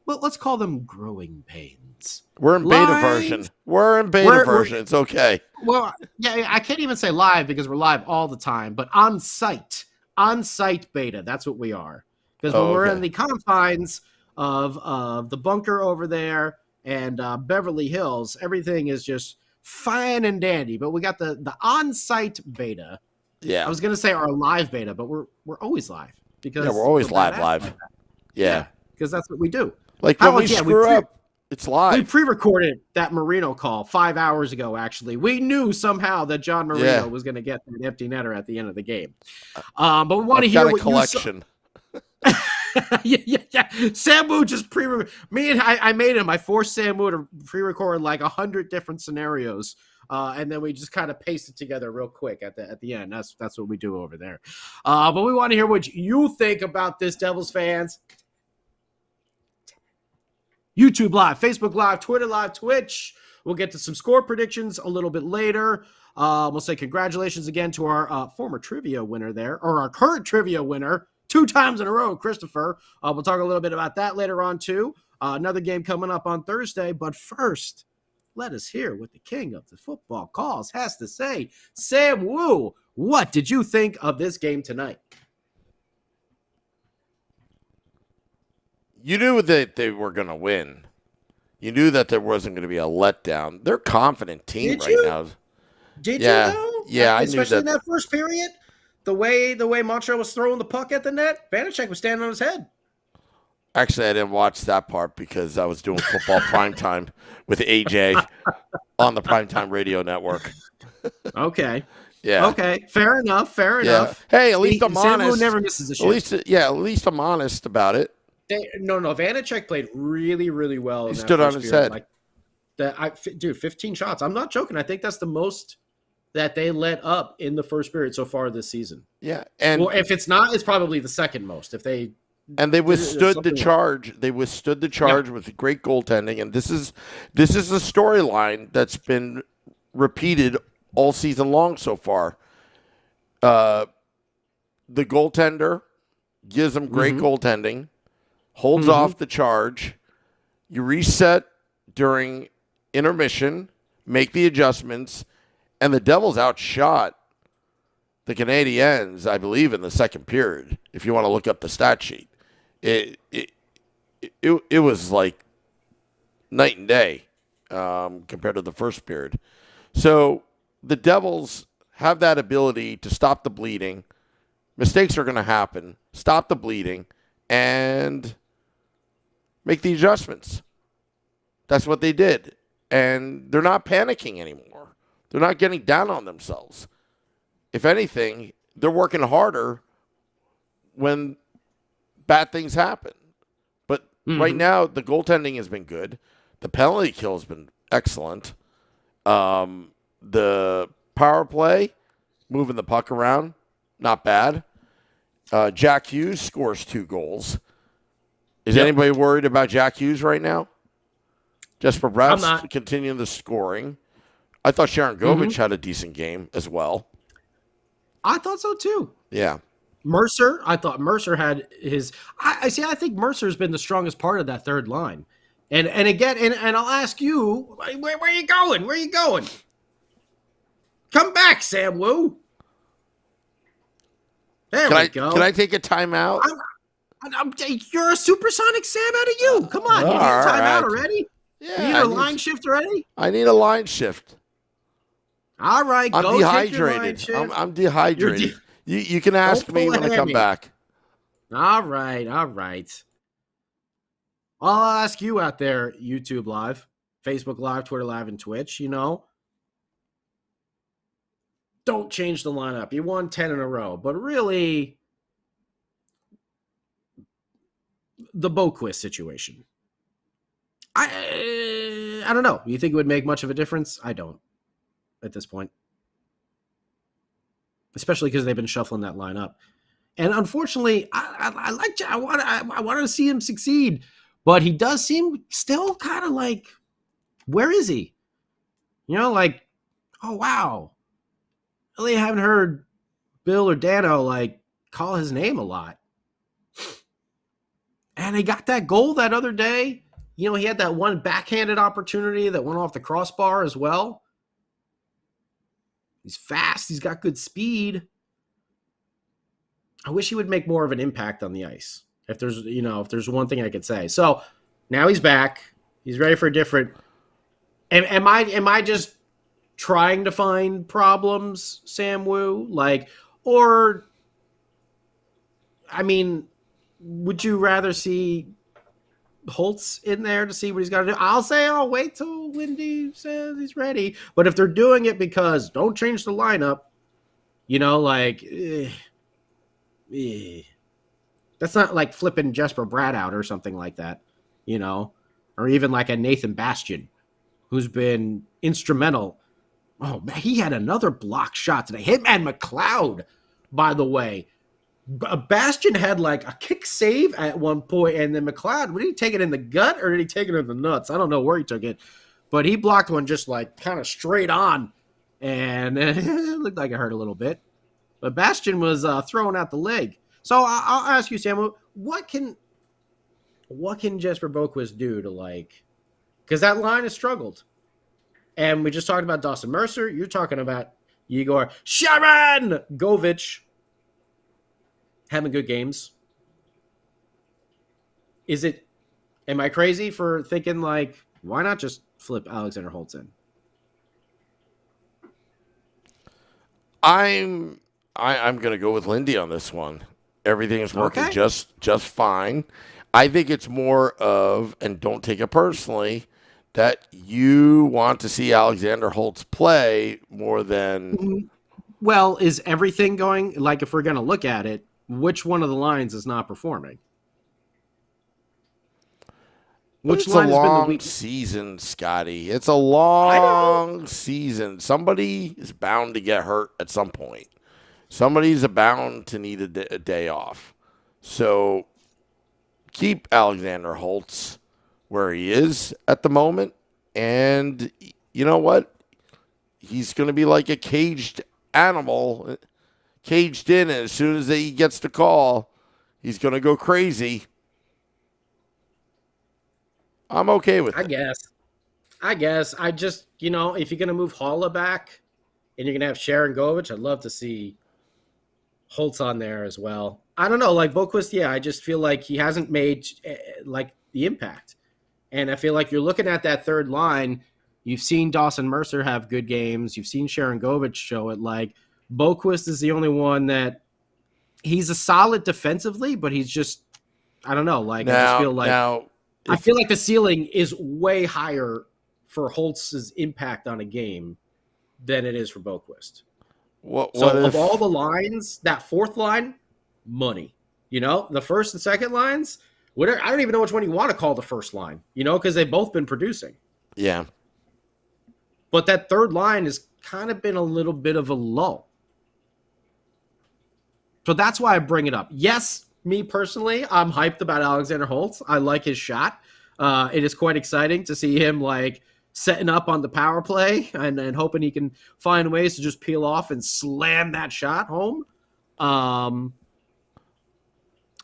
well, let's call them growing pains. We're in beta version. It's okay. Well, yeah, I can't even say live because we're live all the time, but on site beta. That's what we are. Because when we're in the confines of the bunker over there and Beverly Hills, everything is just fine and dandy, but we got the on-site beta. Yeah, I was gonna say our live beta, but we're always live because we're always live. Like yeah, because that's what we do. Like when we screw up, it's live. We pre-recorded that Marino call 5 hours ago. Actually, we knew somehow that John Marino was going to get an empty netter at the end of the game. But we want to hear what collection. Yeah. Samu just I made him. I forced Samu to pre-record like 100 different scenarios, and then we just kind of paste it together real quick at the end. That's what we do over there. But we want to hear what you think about this, Devils fans. YouTube Live, Facebook Live, Twitter Live, Twitch. We'll get to some score predictions a little bit later. We'll say congratulations again to our former trivia winner there, or our current trivia winner. 2 times in a row, Christopher. We'll talk a little bit about that later on, too. Another game coming up on Thursday. But first, let us hear what the king of the football calls has to say. Sam Wu, what did you think of this game tonight? You knew that they were going to win. You knew that there wasn't going to be a letdown. They're a confident team now. Did you know? Yeah, I knew that. Especially in that first period? The way Montreal was throwing the puck at the net, Vanacek was standing on his head. Actually, I didn't watch that part because I was doing football primetime with AJ on the Primetime Radio Network. Okay. Yeah. Okay. Fair enough. Hey, at least I'm honest. Never misses a shit. At least I'm honest about it. Vanacek played really, really well. He in that stood on first his period. head. Dude, 15 shots. I'm not joking. I think that's the most that they let up in the first period so far this season. Yeah, and well, if it's not, it's probably the second most. If they withstood the charge. They withstood the charge with great goaltending, and this is a storyline that's been repeated all season long so far. The goaltender gives them great goaltending, holds off the charge. You reset during intermission, make the adjustments, and the Devils outshot the Canadiens, I believe, in the second period. If you want to look up the stat sheet, it was like night and day compared to the first period. So the Devils have that ability to stop the bleeding. Mistakes are going to happen. Stop the bleeding and make the adjustments. That's what they did. And they're not panicking anymore. They're not getting down on themselves. If anything, they're working harder when bad things happen. But right now, the goaltending has been good. The penalty kill has been excellent. The power play, moving the puck around, not bad. Jack Hughes scores 2 goals. Is anybody worried about Jack Hughes right now? Jesper Bratt's continuing the scoring. I thought Sharon Govich had a decent game as well. I thought so too. Yeah. Mercer, I thought Mercer had his. I think Mercer's been the strongest part of that third line. And again, and I'll ask you, where are you going? Where are you going? Come back, Sam Wu. There we go. Can I take a timeout? You're a supersonic Sam out of you. Come on. You need a timeout already? Yeah. You need a line shift already? I need a line shift. All right. I'm go dehydrated. take your line shift. I'm dehydrated. You can ask me when I come back. All right. I'll ask you out there, YouTube Live, Facebook Live, Twitter Live, and Twitch, don't change the lineup. You won 10 in a row. But really, the Boquist situation. I don't know. You think it would make much of a difference? I don't at this point. Especially because they've been shuffling that lineup. And unfortunately, I want to see him succeed. But he does seem still kind of like, where is he? Oh, wow. Really haven't heard Bill or Dano, call his name a lot. And he got that goal that other day. He had that one backhanded opportunity that went off the crossbar as well. He's fast. He's got good speed. I wish he would make more of an impact on the ice. If there's one thing I could say. So now he's back. He's ready for a different. Am I just trying to find problems, Sam Wu? Would you rather see Holtz in there to see what he's got to do? I'll wait till Lindy says he's ready. But if they're doing it because don't change the lineup, that's not like flipping Jesper Bratt out or something like that, or even like a Nathan Bastian who's been instrumental. Oh, man, he had another block shot today. Him and McLeod, by the way. Bastian had a kick save at one point, and then McLeod, did he take it in the gut or did he take it in the nuts? I don't know where he took it, but he blocked one just kind of straight on, and it looked like it hurt a little bit. But Bastian was throwing out the leg. So I'll ask you, Samuel, what can Jesper Boquist do to because that line has struggled. And we just talked about Dawson Mercer. You're talking about Igor Sharon Govich having good games. Am I crazy for thinking why not just flip Alexander Holtz in? I'm going to go with Lindy on this one. Everything is working just fine. I think it's more of, and don't take it personally, that you want to see Alexander Holtz play more than. Well, is everything going, if we're going to look at it, which one of the lines is not performing? But Which it's a line has been the long weakest? season, Scotty. It's a long season. Somebody is bound to get hurt at some point. Somebody's bound to need a day off. So keep Alexander Holtz where he is at the moment. And you know what? He's going to be like a caged animal, caged in. And as soon as he gets the call, he's going to go crazy. I'm okay with it. I guess. I just, if you're going to move Holla back and you're going to have Sharon Govich, I'd love to see Holtz on there as well. I don't know. Like Boquist, I just feel like he hasn't made the impact. And I feel like you're looking at that third line. You've seen Dawson Mercer have good games. You've seen Sharon Govich show it. Like Boquist is the only one that he's a solid defensively, but he's just, I don't know. Like I just feel like I feel like the ceiling is way higher for Holtz's impact on a game than it is for Boquist. Of all the lines, that fourth line, money. The first and second lines, whatever. I don't even know which one you want to call the first line, because they've both been producing. Yeah. But that third line has kind of been a little bit of a lull. So that's why I bring it up. Yes, me personally, I'm hyped about Alexander Holtz. I like his shot. It is quite exciting to see him setting up on the power play and hoping he can find ways to just peel off and slam that shot home.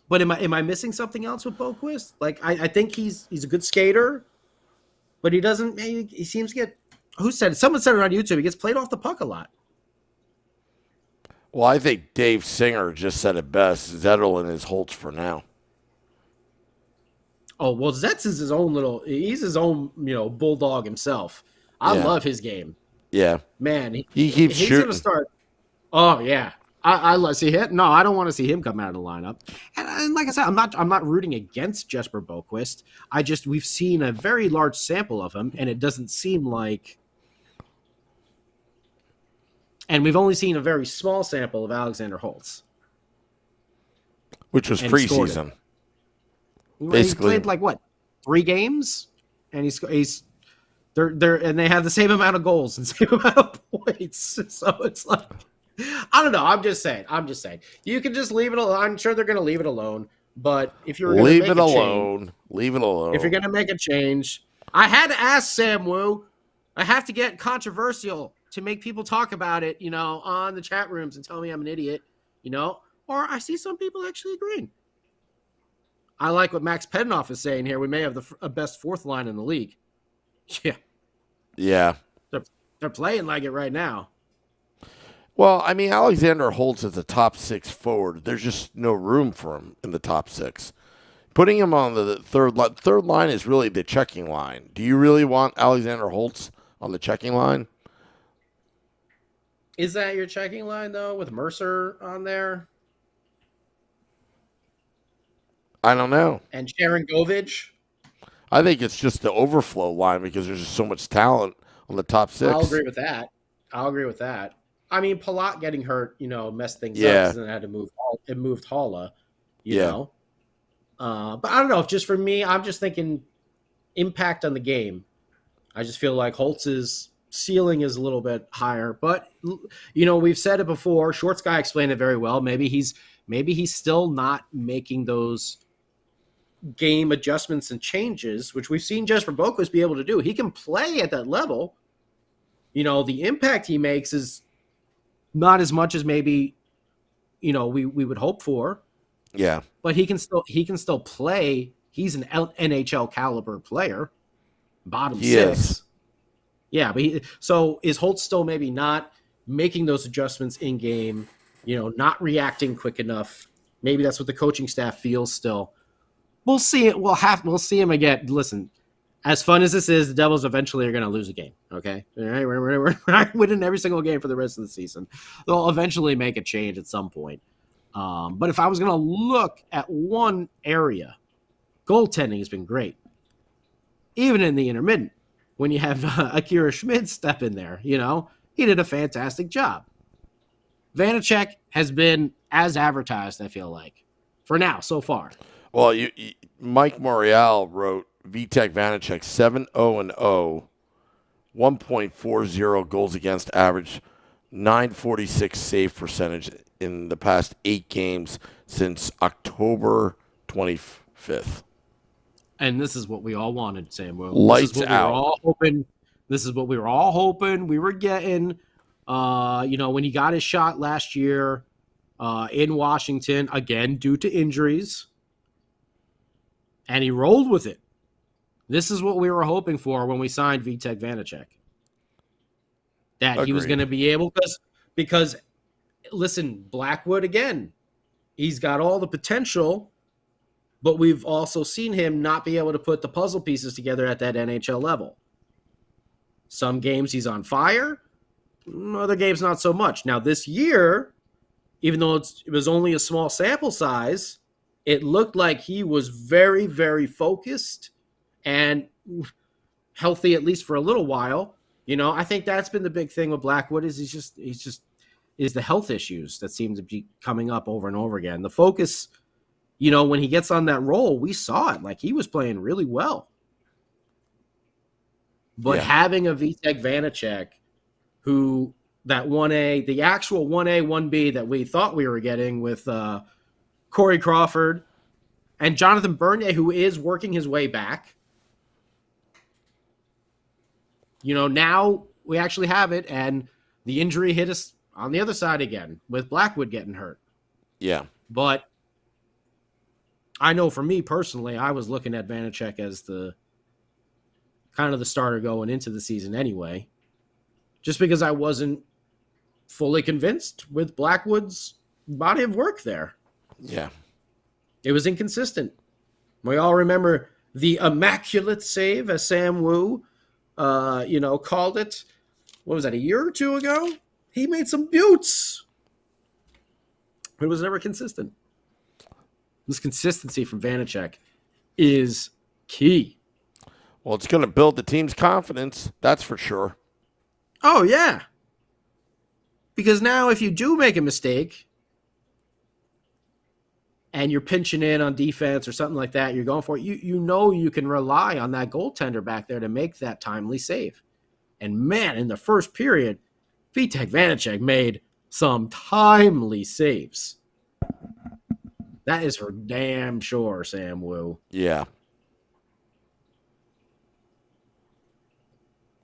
But am I missing something else with Boquist? I think he's a good skater, but he doesn't. He seems to get. Who said it? Someone said it on YouTube. He gets played off the puck a lot. Well, I think Dave Singer just said it best. Zetterlund is Holtz for now. Oh, well, Zetz is he's his own, bulldog himself. I love his game. Yeah. Man, he keeps he's shooting. Going to start. Oh, yeah. I see him. No, I don't want to see him come out of the lineup. And like I said, I'm not rooting against Jesper Boquist. We've seen a very large sample of him, and it doesn't seem like. And we've only seen a very small sample of Alexander Holtz, which was preseason. Basically, he played 3 games, and he's and they have the same amount of goals and same amount of points. So it's like, I don't know. I'm just saying. You can just leave it alone. I'm sure they're going to leave it alone. But if you're going to leave it alone. If you're going to make a change, I had to ask Sam Wu. I have to get controversial to make people talk about it, on the chat rooms and tell me I'm an idiot, or I see some people actually agreeing. I like what Max Pedenoff is saying here. We may have the best fourth line in the league. Yeah. Yeah. They're playing like it right now. Well, I mean, Alexander Holtz is a top 6 forward. There's just no room for him in the top 6. Putting him on the third line is really the checking line. Do you really want Alexander Holtz on the checking line? Is that your checking line, though, with Mercer on there? I don't know. And Sharon Govich? I think it's just the overflow line because there's just so much talent on the top 6. I'll agree with that. I mean, Palat getting hurt, messed things up because it had to move. It moved Holla, you know. But I don't know. Just for me, I'm just thinking impact on the game. I just feel like Holtz's ceiling is a little bit higher. But, we've said it before. Shorts guy explained it very well. Maybe he's still not making those game adjustments and changes, which we've seen Jesper Boquist be able to do. He can play at that level. The impact he makes is not as much as maybe, we would hope for. Yeah. But he can still play. He's an NHL caliber player. Bottom 6. Is. Yeah, but so is Holtz still maybe not making those adjustments in game, not reacting quick enough. Maybe that's what the coaching staff feels still. We'll see it. We'll see him again. Listen, as fun as this is, the Devils eventually are going to lose a game. Okay, all right, we're not winning every single game for the rest of the season. They'll eventually make a change at some point. But if I was going to look at one area, goaltending has been great, even in the intermittent. When you have Akira Schmid step in there, he did a fantastic job. Vanacek has been as advertised, I feel like, for now, so far. Well, Mike Montreal wrote Vitek Vanacek 7-0-0, 1.40 goals against average, 946 save percentage in the past 8 games since October 25th. And this is what we all wanted, Sam. Lights this is what out. We were all hoping. This is what we were all hoping we were getting. When he got his shot last year in Washington, again, due to injuries, and he rolled with it. This is what we were hoping for when we signed Vitek Vanacek. That he was going to be able, because, listen, Blackwood, again, he's got all the potential, but we've also seen him not be able to put the puzzle pieces together at that NHL level. Some games he's on fire, other games not so much. Now, this year, even though it was only a small sample size, it looked like he was very, very focused and healthy, at least for a little while. I think that's been the big thing with Blackwood is is the health issues that seem to be coming up over and over again. The focus, when he gets on that roll, we saw it. Like, he was playing really well. But having a Vitek Vanacek, who that 1A, the actual 1A, 1B that we thought we were getting with Corey Crawford and Jonathan Bernier, who is working his way back. Now we actually have it, and the injury hit us on the other side again with Blackwood getting hurt. Yeah. But I know for me personally, I was looking at Vanacek as the kind of the starter going into the season anyway, just because I wasn't fully convinced with Blackwood's body of work there. Yeah. It was inconsistent. We all remember the immaculate save, as Sam Wu, called it. What was that, a year or two ago? He made some buttes. But it was never consistent. This consistency from Vanacek is key. Well, it's going to build the team's confidence. That's for sure. Oh, yeah. Because now if you do make a mistake and you're pinching in on defense or something like that, you're going for it, you can rely on that goaltender back there to make that timely save. And, man, in the first period, Vitek Vanacek made some timely saves. That is for damn sure, Sam Wu. Yeah.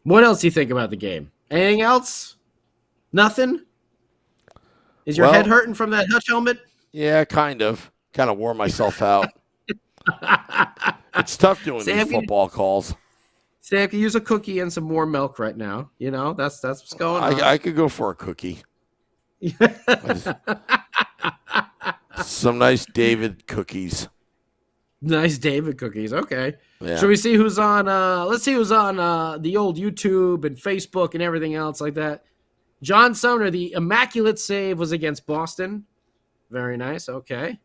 What else do you think about the game? Anything else? Nothing? Is your head hurting from that Hutch helmet? Yeah, kind of. Kind of wore myself out. It's tough doing these football calls. Sam can use a cookie and some more milk right now. That's what's going on. I could go for a cookie. Some nice David cookies. Nice David cookies. Okay. Yeah. Should we see who's on? Let's see who's on the old YouTube and Facebook and everything else like that. John Sumner, the immaculate save was against Boston. Very nice. Okay.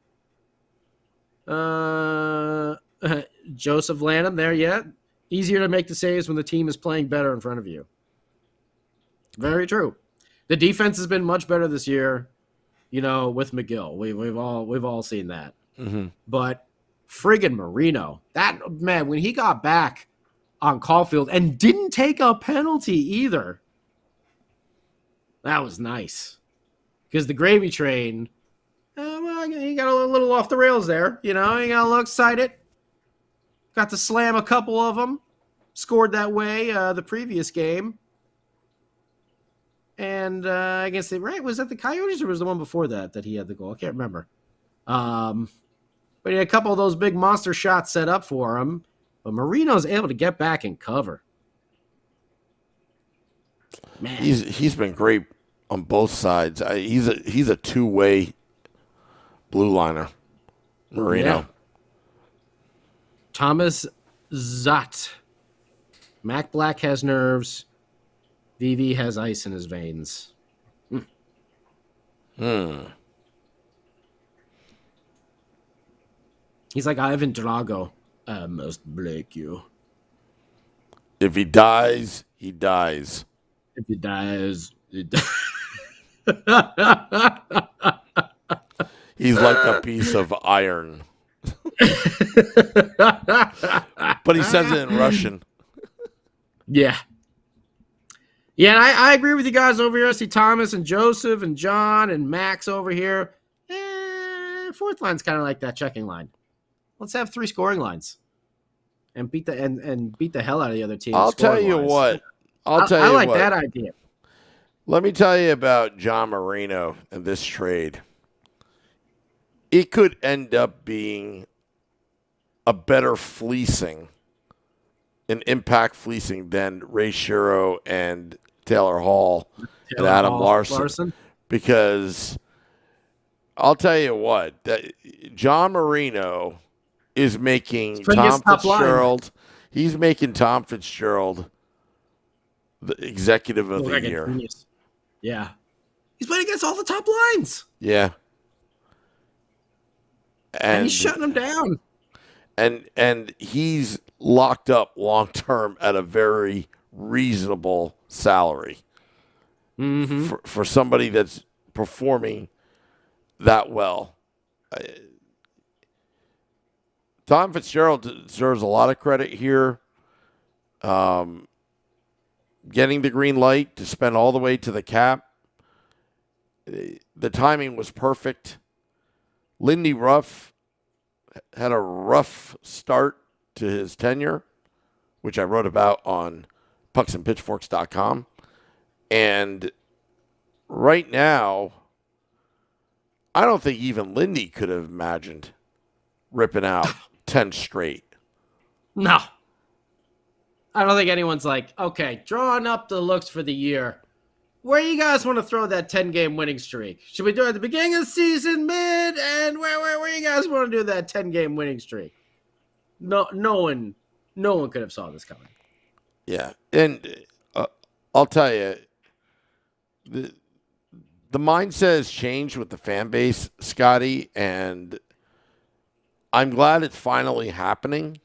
Joseph Lanham there yet. Easier to make the saves when the team is playing better in front of you. Very true. The defense has been much better this year, with McGill. We've all seen that. Mm-hmm. But friggin' Marino, that man, when he got back on Caulfield and didn't take a penalty either, that was nice. Because the gravy train, he got a little off the rails there. He got a little excited. Got to slam a couple of them. Scored that way the previous game. And I guess was that the Coyotes or was the one before that he had the goal? I can't remember. But he had a couple of those big monster shots set up for him. But Marino's able to get back and cover. Man, he's been great on both sides. He's a two-way blue liner, Marino. Yeah. Thomas Zott. Mac Black has nerves. VV has ice in his veins. He's like Ivan Drago. I must break you. If he dies, he dies. If he dies, he dies. He's like a piece of iron. But he says it in Russian. Yeah. Yeah, and I agree with you guys over here. I see Thomas and Joseph and John and Max over here. Fourth line's kind of like that checking line. Let's have 3 scoring lines and beat the hell out of the other team. I'll tell you what. I like that idea. Let me tell you about John Marino and this trade. It could end up being a better fleecing, an impact fleecing than Ray Shero and Taylor Hall and Adam Larson. Because I'll tell you what, that John Marino is making Tom Fitzgerald. He's making Tom Fitzgerald the executive of the year. Genius. Yeah. He's playing against all the top lines. Yeah. And he's shutting them down. And he's locked up long term at a very reasonable salary for somebody that's performing that well. Tom Fitzgerald deserves a lot of credit here. Getting the green light to spend all the way to the cap. The timing was perfect. Lindy Ruff had a rough start to his tenure, which I wrote about on pucksandpitchforks.com. And right now, I don't think even Lindy could have imagined ripping out 10 straight. No. I don't think anyone's like, okay, drawing up the looks for the year. Where you guys want to throw that 10-game winning streak? Should we do it at the beginning of the season, mid, and where you guys want to do that 10-game winning streak? No one could have saw this coming. Yeah, and I'll tell you, the mindset has changed with the fan base, Scotty, and I'm glad it's finally happening.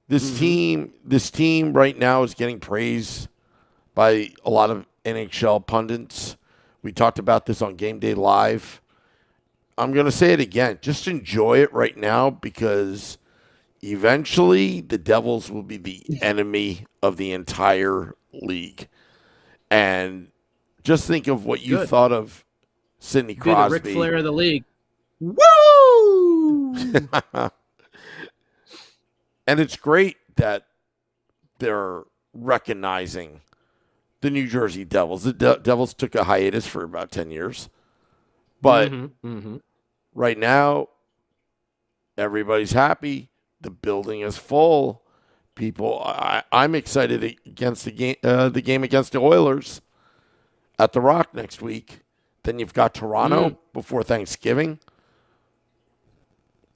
This team right now is getting praised by a lot of NHL pundits. We talked about this on Game Day Live. I'm going to say it again. Just enjoy it right now because eventually the Devils will be the enemy of the entire league. And just think of what you thought of Sidney Crosby. Be the Ric Flair of the league. Woo! And it's great that they're recognizing the New Jersey Devils. The Devils took a hiatus for about 10 years. But right now, everybody's happy. The building is full. People, I'm excited against the game against the Oilers at the Rock next week. Then you've got Toronto before Thanksgiving.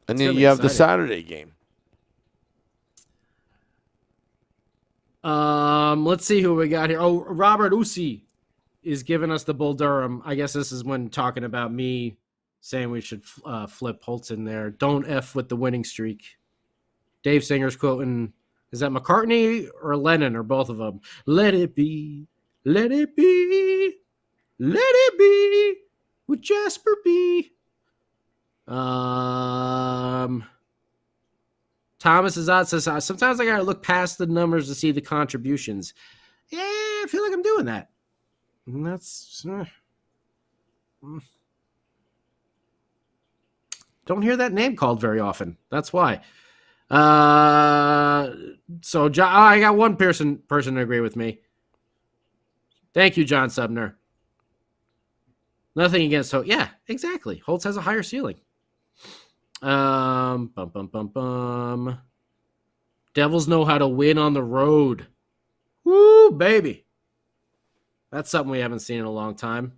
And then you have the Saturday game. Let's see who we got here. Oh, Robert Usi is giving us the Bull Durham. I guess this is when talking about me saying we should flip Holtz in there. Don't F with the winning streak. Dave Singer's quoting, is that McCartney or Lennon or both of them? Let it be, let it be, let it be with Jasper B. Thomas is out. Says sometimes I gotta look past the numbers to see the contributions. Yeah, I feel like I'm doing that. And that's don't hear that name called very often. That's why. So I got one person to agree with me. Thank you, John Subner. Nothing against Holtz. Yeah, exactly. Holtz has a higher ceiling. Devils know how to win on the road. Woo, baby. That's something we haven't seen in a long time.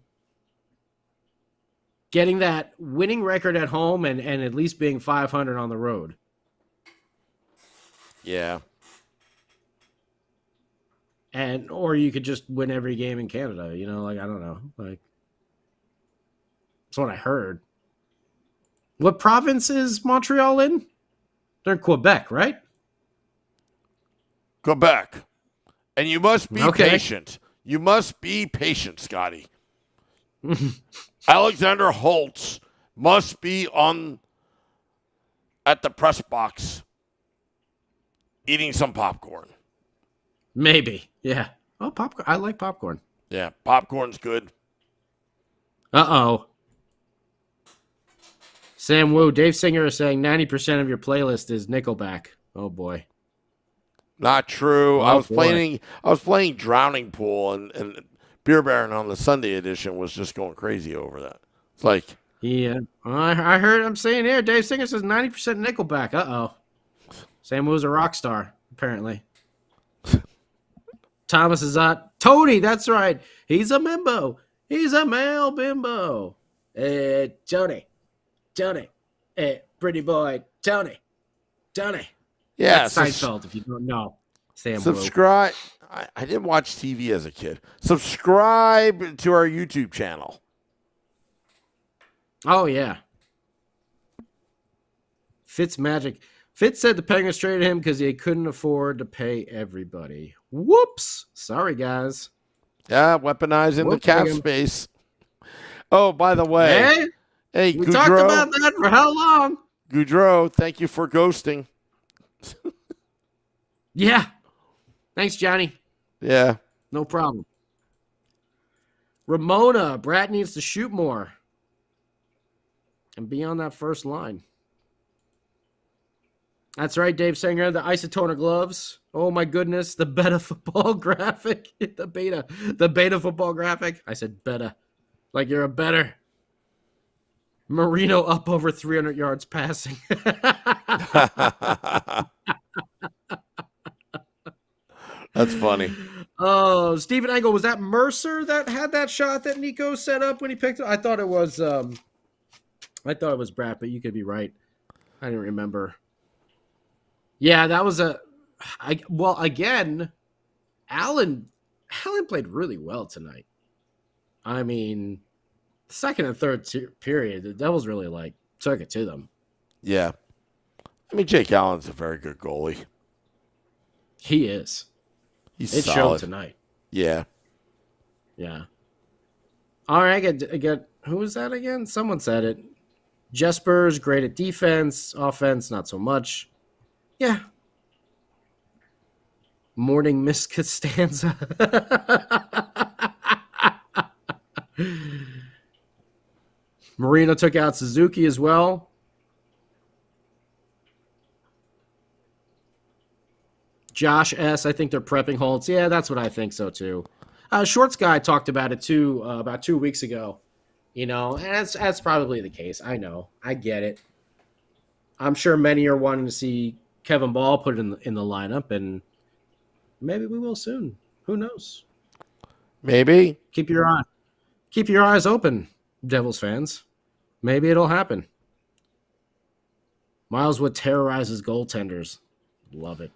Getting that winning record at home and at least being 500 on the road. Yeah. Or you could just win every game in Canada, I don't know. That's what I heard. What province is Montreal in? They're in Quebec, right? Quebec. And you must be patient. You must be patient, Scotty. Alexander Holtz must be on at the press box eating some popcorn. Maybe. Yeah. Oh, popcorn. I like popcorn. Yeah, popcorn's good. Uh-oh. Sam Wu, Dave Singer is saying 90% of your playlist is Nickelback. Oh, boy. Not true. Oh, I was boy. playing Drowning Pool, and Beer Baron on the Sunday edition was just going crazy over that. It's like, Yeah. I heard him saying here, Dave Singer says 90% Nickelback. Uh-oh. Sam Wu's a rock star, apparently. Thomas is Tony, that's right. He's a bimbo. He's a male bimbo. Tony. Pretty boy. Tony. yeah. That's Seinfeld, if you don't know. Sam Wu. Subscribe. I didn't watch TV as a kid. Subscribe to our YouTube channel. Oh, yeah. Fitzmagic. Fitz said the Penguins traded him because he couldn't afford to pay everybody. Whoops. Sorry, guys. Yeah, weaponizing the cap space. Oh, by the way. Hey, we Goudreau, talked about that for how long? Goudreau, thank you for ghosting. Yeah. Thanks, Johnny. Yeah. No problem. Ramona, Brad needs to shoot more and be on that first line. That's right, Dave Singer. The Isotoner gloves. Oh my goodness, the beta football graphic. The beta football graphic. I said beta, like you're a better. Marino up over 300 yards passing. That's funny. Oh, Stephen Engel, was that Mercer that had that shot that Nico set up when he picked it? I thought it was Brad, but you could be right. I didn't remember. Yeah, that was again, Allen played really well tonight. I mean, second and third period, the Devils really took it to them. Yeah. I mean, Jake Allen's a very good goalie. He is. He's it solid. showed tonight. Yeah. Yeah. All right, I get who was that again? Someone said it. Jesper's great at defense, offense, not so much. Yeah. Morning Miss Costanza. Marino took out Suzuki as well. Josh S., I think they're prepping Holtz. Yeah, that's what I think so too. Shorts guy talked about it too about 2 weeks ago. And that's probably the case. I know. I get it. I'm sure many are wanting to see Kevin Ball put in the lineup, and maybe we will soon. Who knows? Maybe. Keep your eyes open, Devils fans. Maybe it'll happen. Miles Wood terrorizes goaltenders. Love it.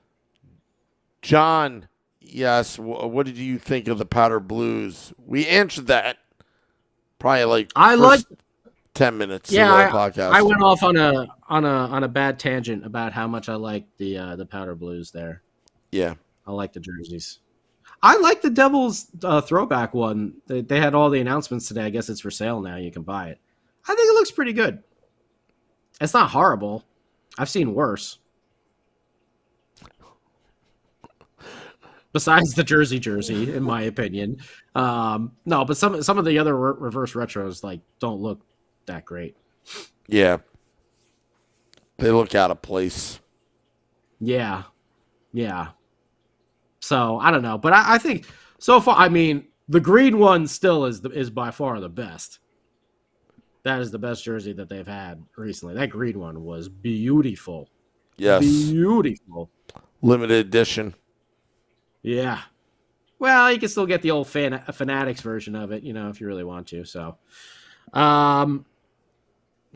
John, yes. What did you think of the Powder Blues? We answered that probably first 10 minutes of the podcast. I went off on a bad tangent about how much I like the Powder Blues there. Yeah. I like the jerseys. I like the Devils throwback one. They had all the announcements today. I guess it's for sale now. You can buy it. I think it looks pretty good. It's not horrible. I've seen worse. Besides the jersey, in my opinion. No, but some of the other reverse retros don't look that great. Yeah. They look out of place. Yeah. So I don't know, but I think so far. I mean, the green one still is by far the best. That is the best jersey that they've had recently. That green one was beautiful. Yes. Beautiful. Limited edition. Yeah. Well, you can still get the old Fanatics version of it, if you really want to. So,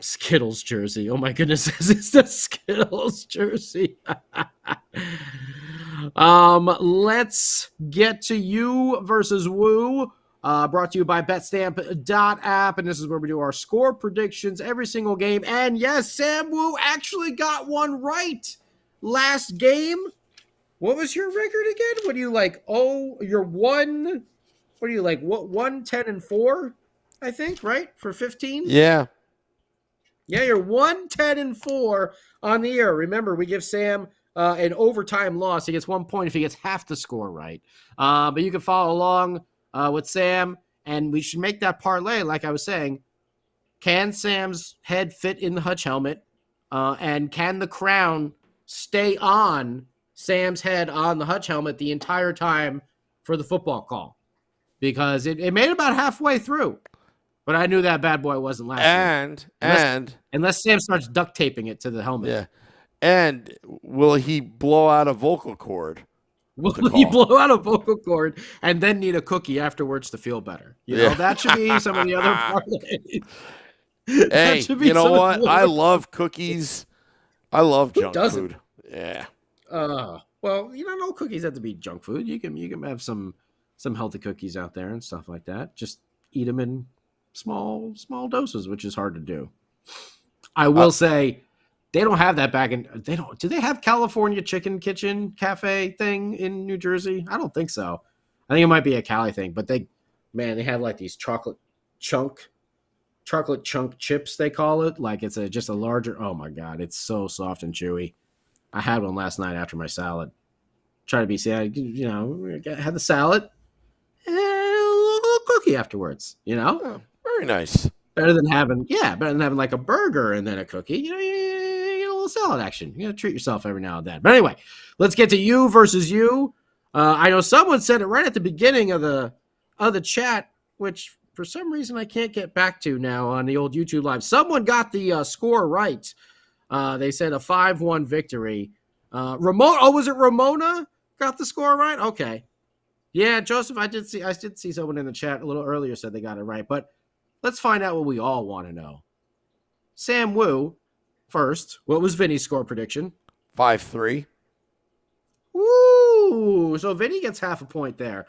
Skittles jersey. Oh my goodness, it's the Skittles jersey. Let's get to you versus Woo. Brought to you by BetStamp.app, and this is where we do our score predictions every single game. And yes, Sam Woo actually got one right last game. What was your record again? What do you like? Oh, you're one. What do you like? What 1, 10, and 4? I think, right? For 15? Yeah. Yeah, you're 1-10-4 on the year. Remember, we give Sam an overtime loss. He gets 1 point if he gets half the score right. But you can follow along with Sam, and we should make that parlay, like I was saying. Can Sam's head fit in the Hutch helmet? And can the crown stay on Sam's head on the Hutch helmet the entire time for the football call? Because it made about halfway through. But I knew that bad boy wasn't lasting. Unless Sam starts duct taping it to the helmet. Yeah. And will he blow out a vocal cord? Will he blow out a vocal cord and then need a cookie afterwards to feel better? You know, that should be some of the other parlays. Hey, you know what? I love cookies. I love junk food. Yeah. Well, you don't know cookies have to be junk food. You can have some healthy cookies out there and stuff like that. Just eat them in small doses, which is hard to do. I will say they don't have that back in. Do they have California Chicken Kitchen Cafe thing in New Jersey? I don't think so. I think it might be a Cali thing, but they have like these chocolate chunk chips, they call it. Like it's just a larger. Oh my god, it's so soft and chewy. I had one last night after my salad. Try to be sad, had the salad and a little cookie afterwards. Oh, very nice. Better than having like a burger and then a cookie. You get a little salad action. You treat yourself every now and then. But anyway, let's get to you versus you. I know someone said it right at the beginning of the chat, which for some reason I can't get back to now on the old YouTube live. Someone got the score right. They said a 5-1 victory. Was it Ramona got the score right? Okay. Yeah, Joseph, I did see someone in the chat a little earlier said they got it right, but let's find out what we all want to know. Sam Wu, first. What was Vinny's score prediction? 5-3. Ooh, so Vinny gets half a point there.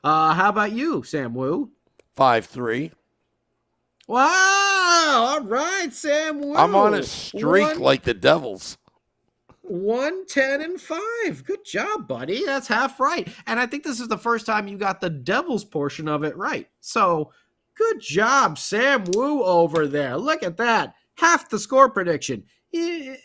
How about you, Sam Wu? 5-3. Wow! All right, Sam Wu. I'm on a streak like the Devils. 1-10-5. Good job, buddy. That's half right. And I think this is the first time you got the Devils portion of it right. So good job, Sam Wu over there. Look at that. Half the score prediction. You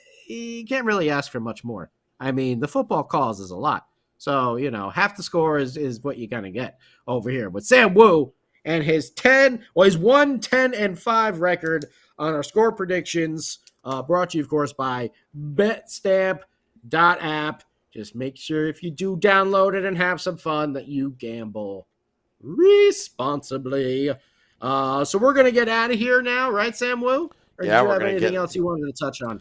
can't really ask for much more. I mean, the football calls is a lot. So, half the score is what you're going to get over here. But Sam Wu and his 1-10-5 record on our score predictions, brought to you, of course, by betstamp.app. Just make sure if you do download it and have some fun that you gamble responsibly. So we're going to get out of here now, right, Sam Wu? Or yeah, did you have anything else you wanted to touch on?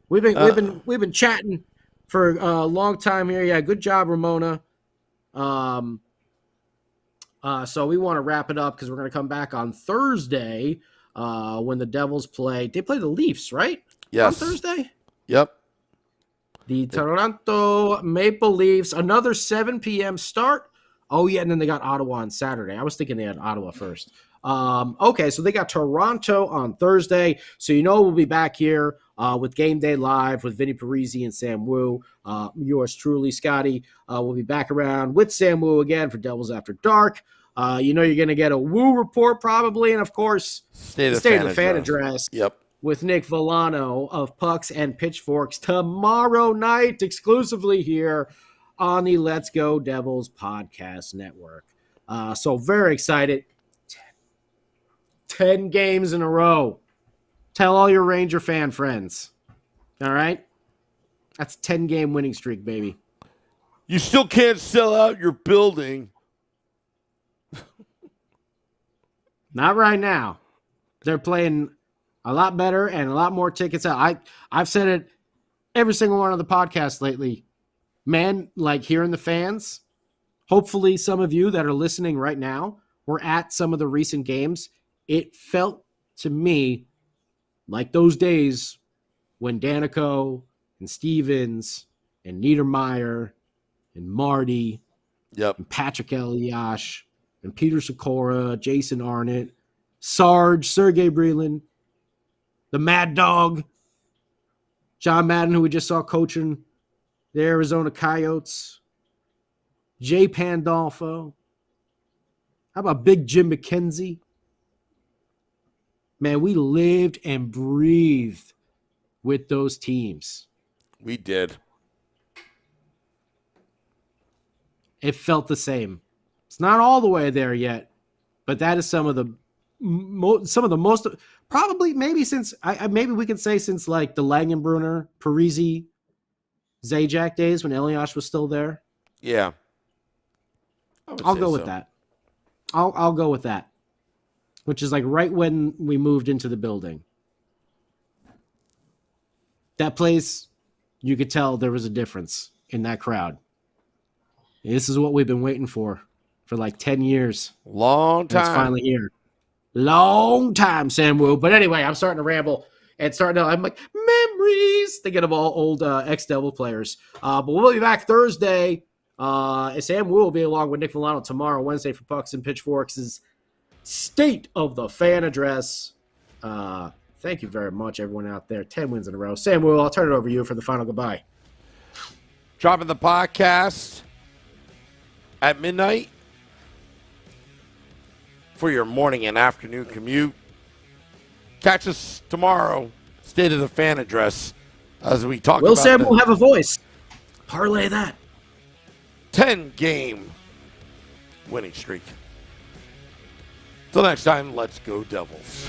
We've been chatting for a long time here. Yeah, good job, Ramona. So we want to wrap it up because we're going to come back on Thursday when the Devils play. They play the Leafs, right? Yes. On Thursday? Yep. The Toronto Maple Leafs, another 7 p.m. start. Oh, yeah, and then they got Ottawa on Saturday. I was thinking they had Ottawa first. Okay, so they got Toronto on Thursday. So we'll be back here with Game Day Live with Vinny Parisi and Sam Wu. Yours truly, Scotty. We'll be back around with Sam Wu again for Devils After Dark. You're going to get a Wu report probably, and, of course, State of the Fan Address. Yep. With Nick Villano of Pucks and Pitchforks tomorrow night exclusively here on the Let's Go Devils podcast network. So very excited. 10 games in a row. Tell all your Ranger fan friends. All right? That's a 10-game winning streak, baby. You still can't sell out your building. Not right now. They're playing a lot better and a lot more tickets out. I've said it every single one of the podcasts lately. Man, like hearing the fans, hopefully some of you that are listening right now were at some of the recent games. It felt to me like those days when Danico and Stevens and Niedermeyer and Marty and Patrick Eliash and Peter Sikora, Jason Arnott, Sarge, Sergey Breland, the Mad Dog, John Madden, who we just saw coaching the Arizona Coyotes, Jay Pandolfo. How about Big Jim McKenzie? Man, we lived and breathed with those teams. We did. It felt the same. It's not all the way there yet, but that is some of the most probably maybe since maybe we could say since like the Langenbrunner, Parisi, Zajac days when Elias was still there. Yeah. I'll go with that. I'll go with that. Which is like right when we moved into the building. That place, you could tell there was a difference in that crowd. This is what we've been waiting for like 10 years. Long time. It's finally here. Long time, Sam Wu. But anyway, I'm starting to ramble and I'm like, memories. Thinking of all old ex-Devil players. But we'll be back Thursday. Sam Wu will be along with Nick Milano tomorrow, Wednesday for Pucks and Pitchforks' State of the Fan Address. Thank you very much, everyone out there. 10 wins in a row. Sam Wu, I'll turn it over to you for the final goodbye. Dropping the podcast at midnight for your morning and afternoon commute. Catch us tomorrow, State of the Fan Address, as we talk about Sam will have a voice. Parlay that. 10-game winning streak. Till next time, let's go Devils.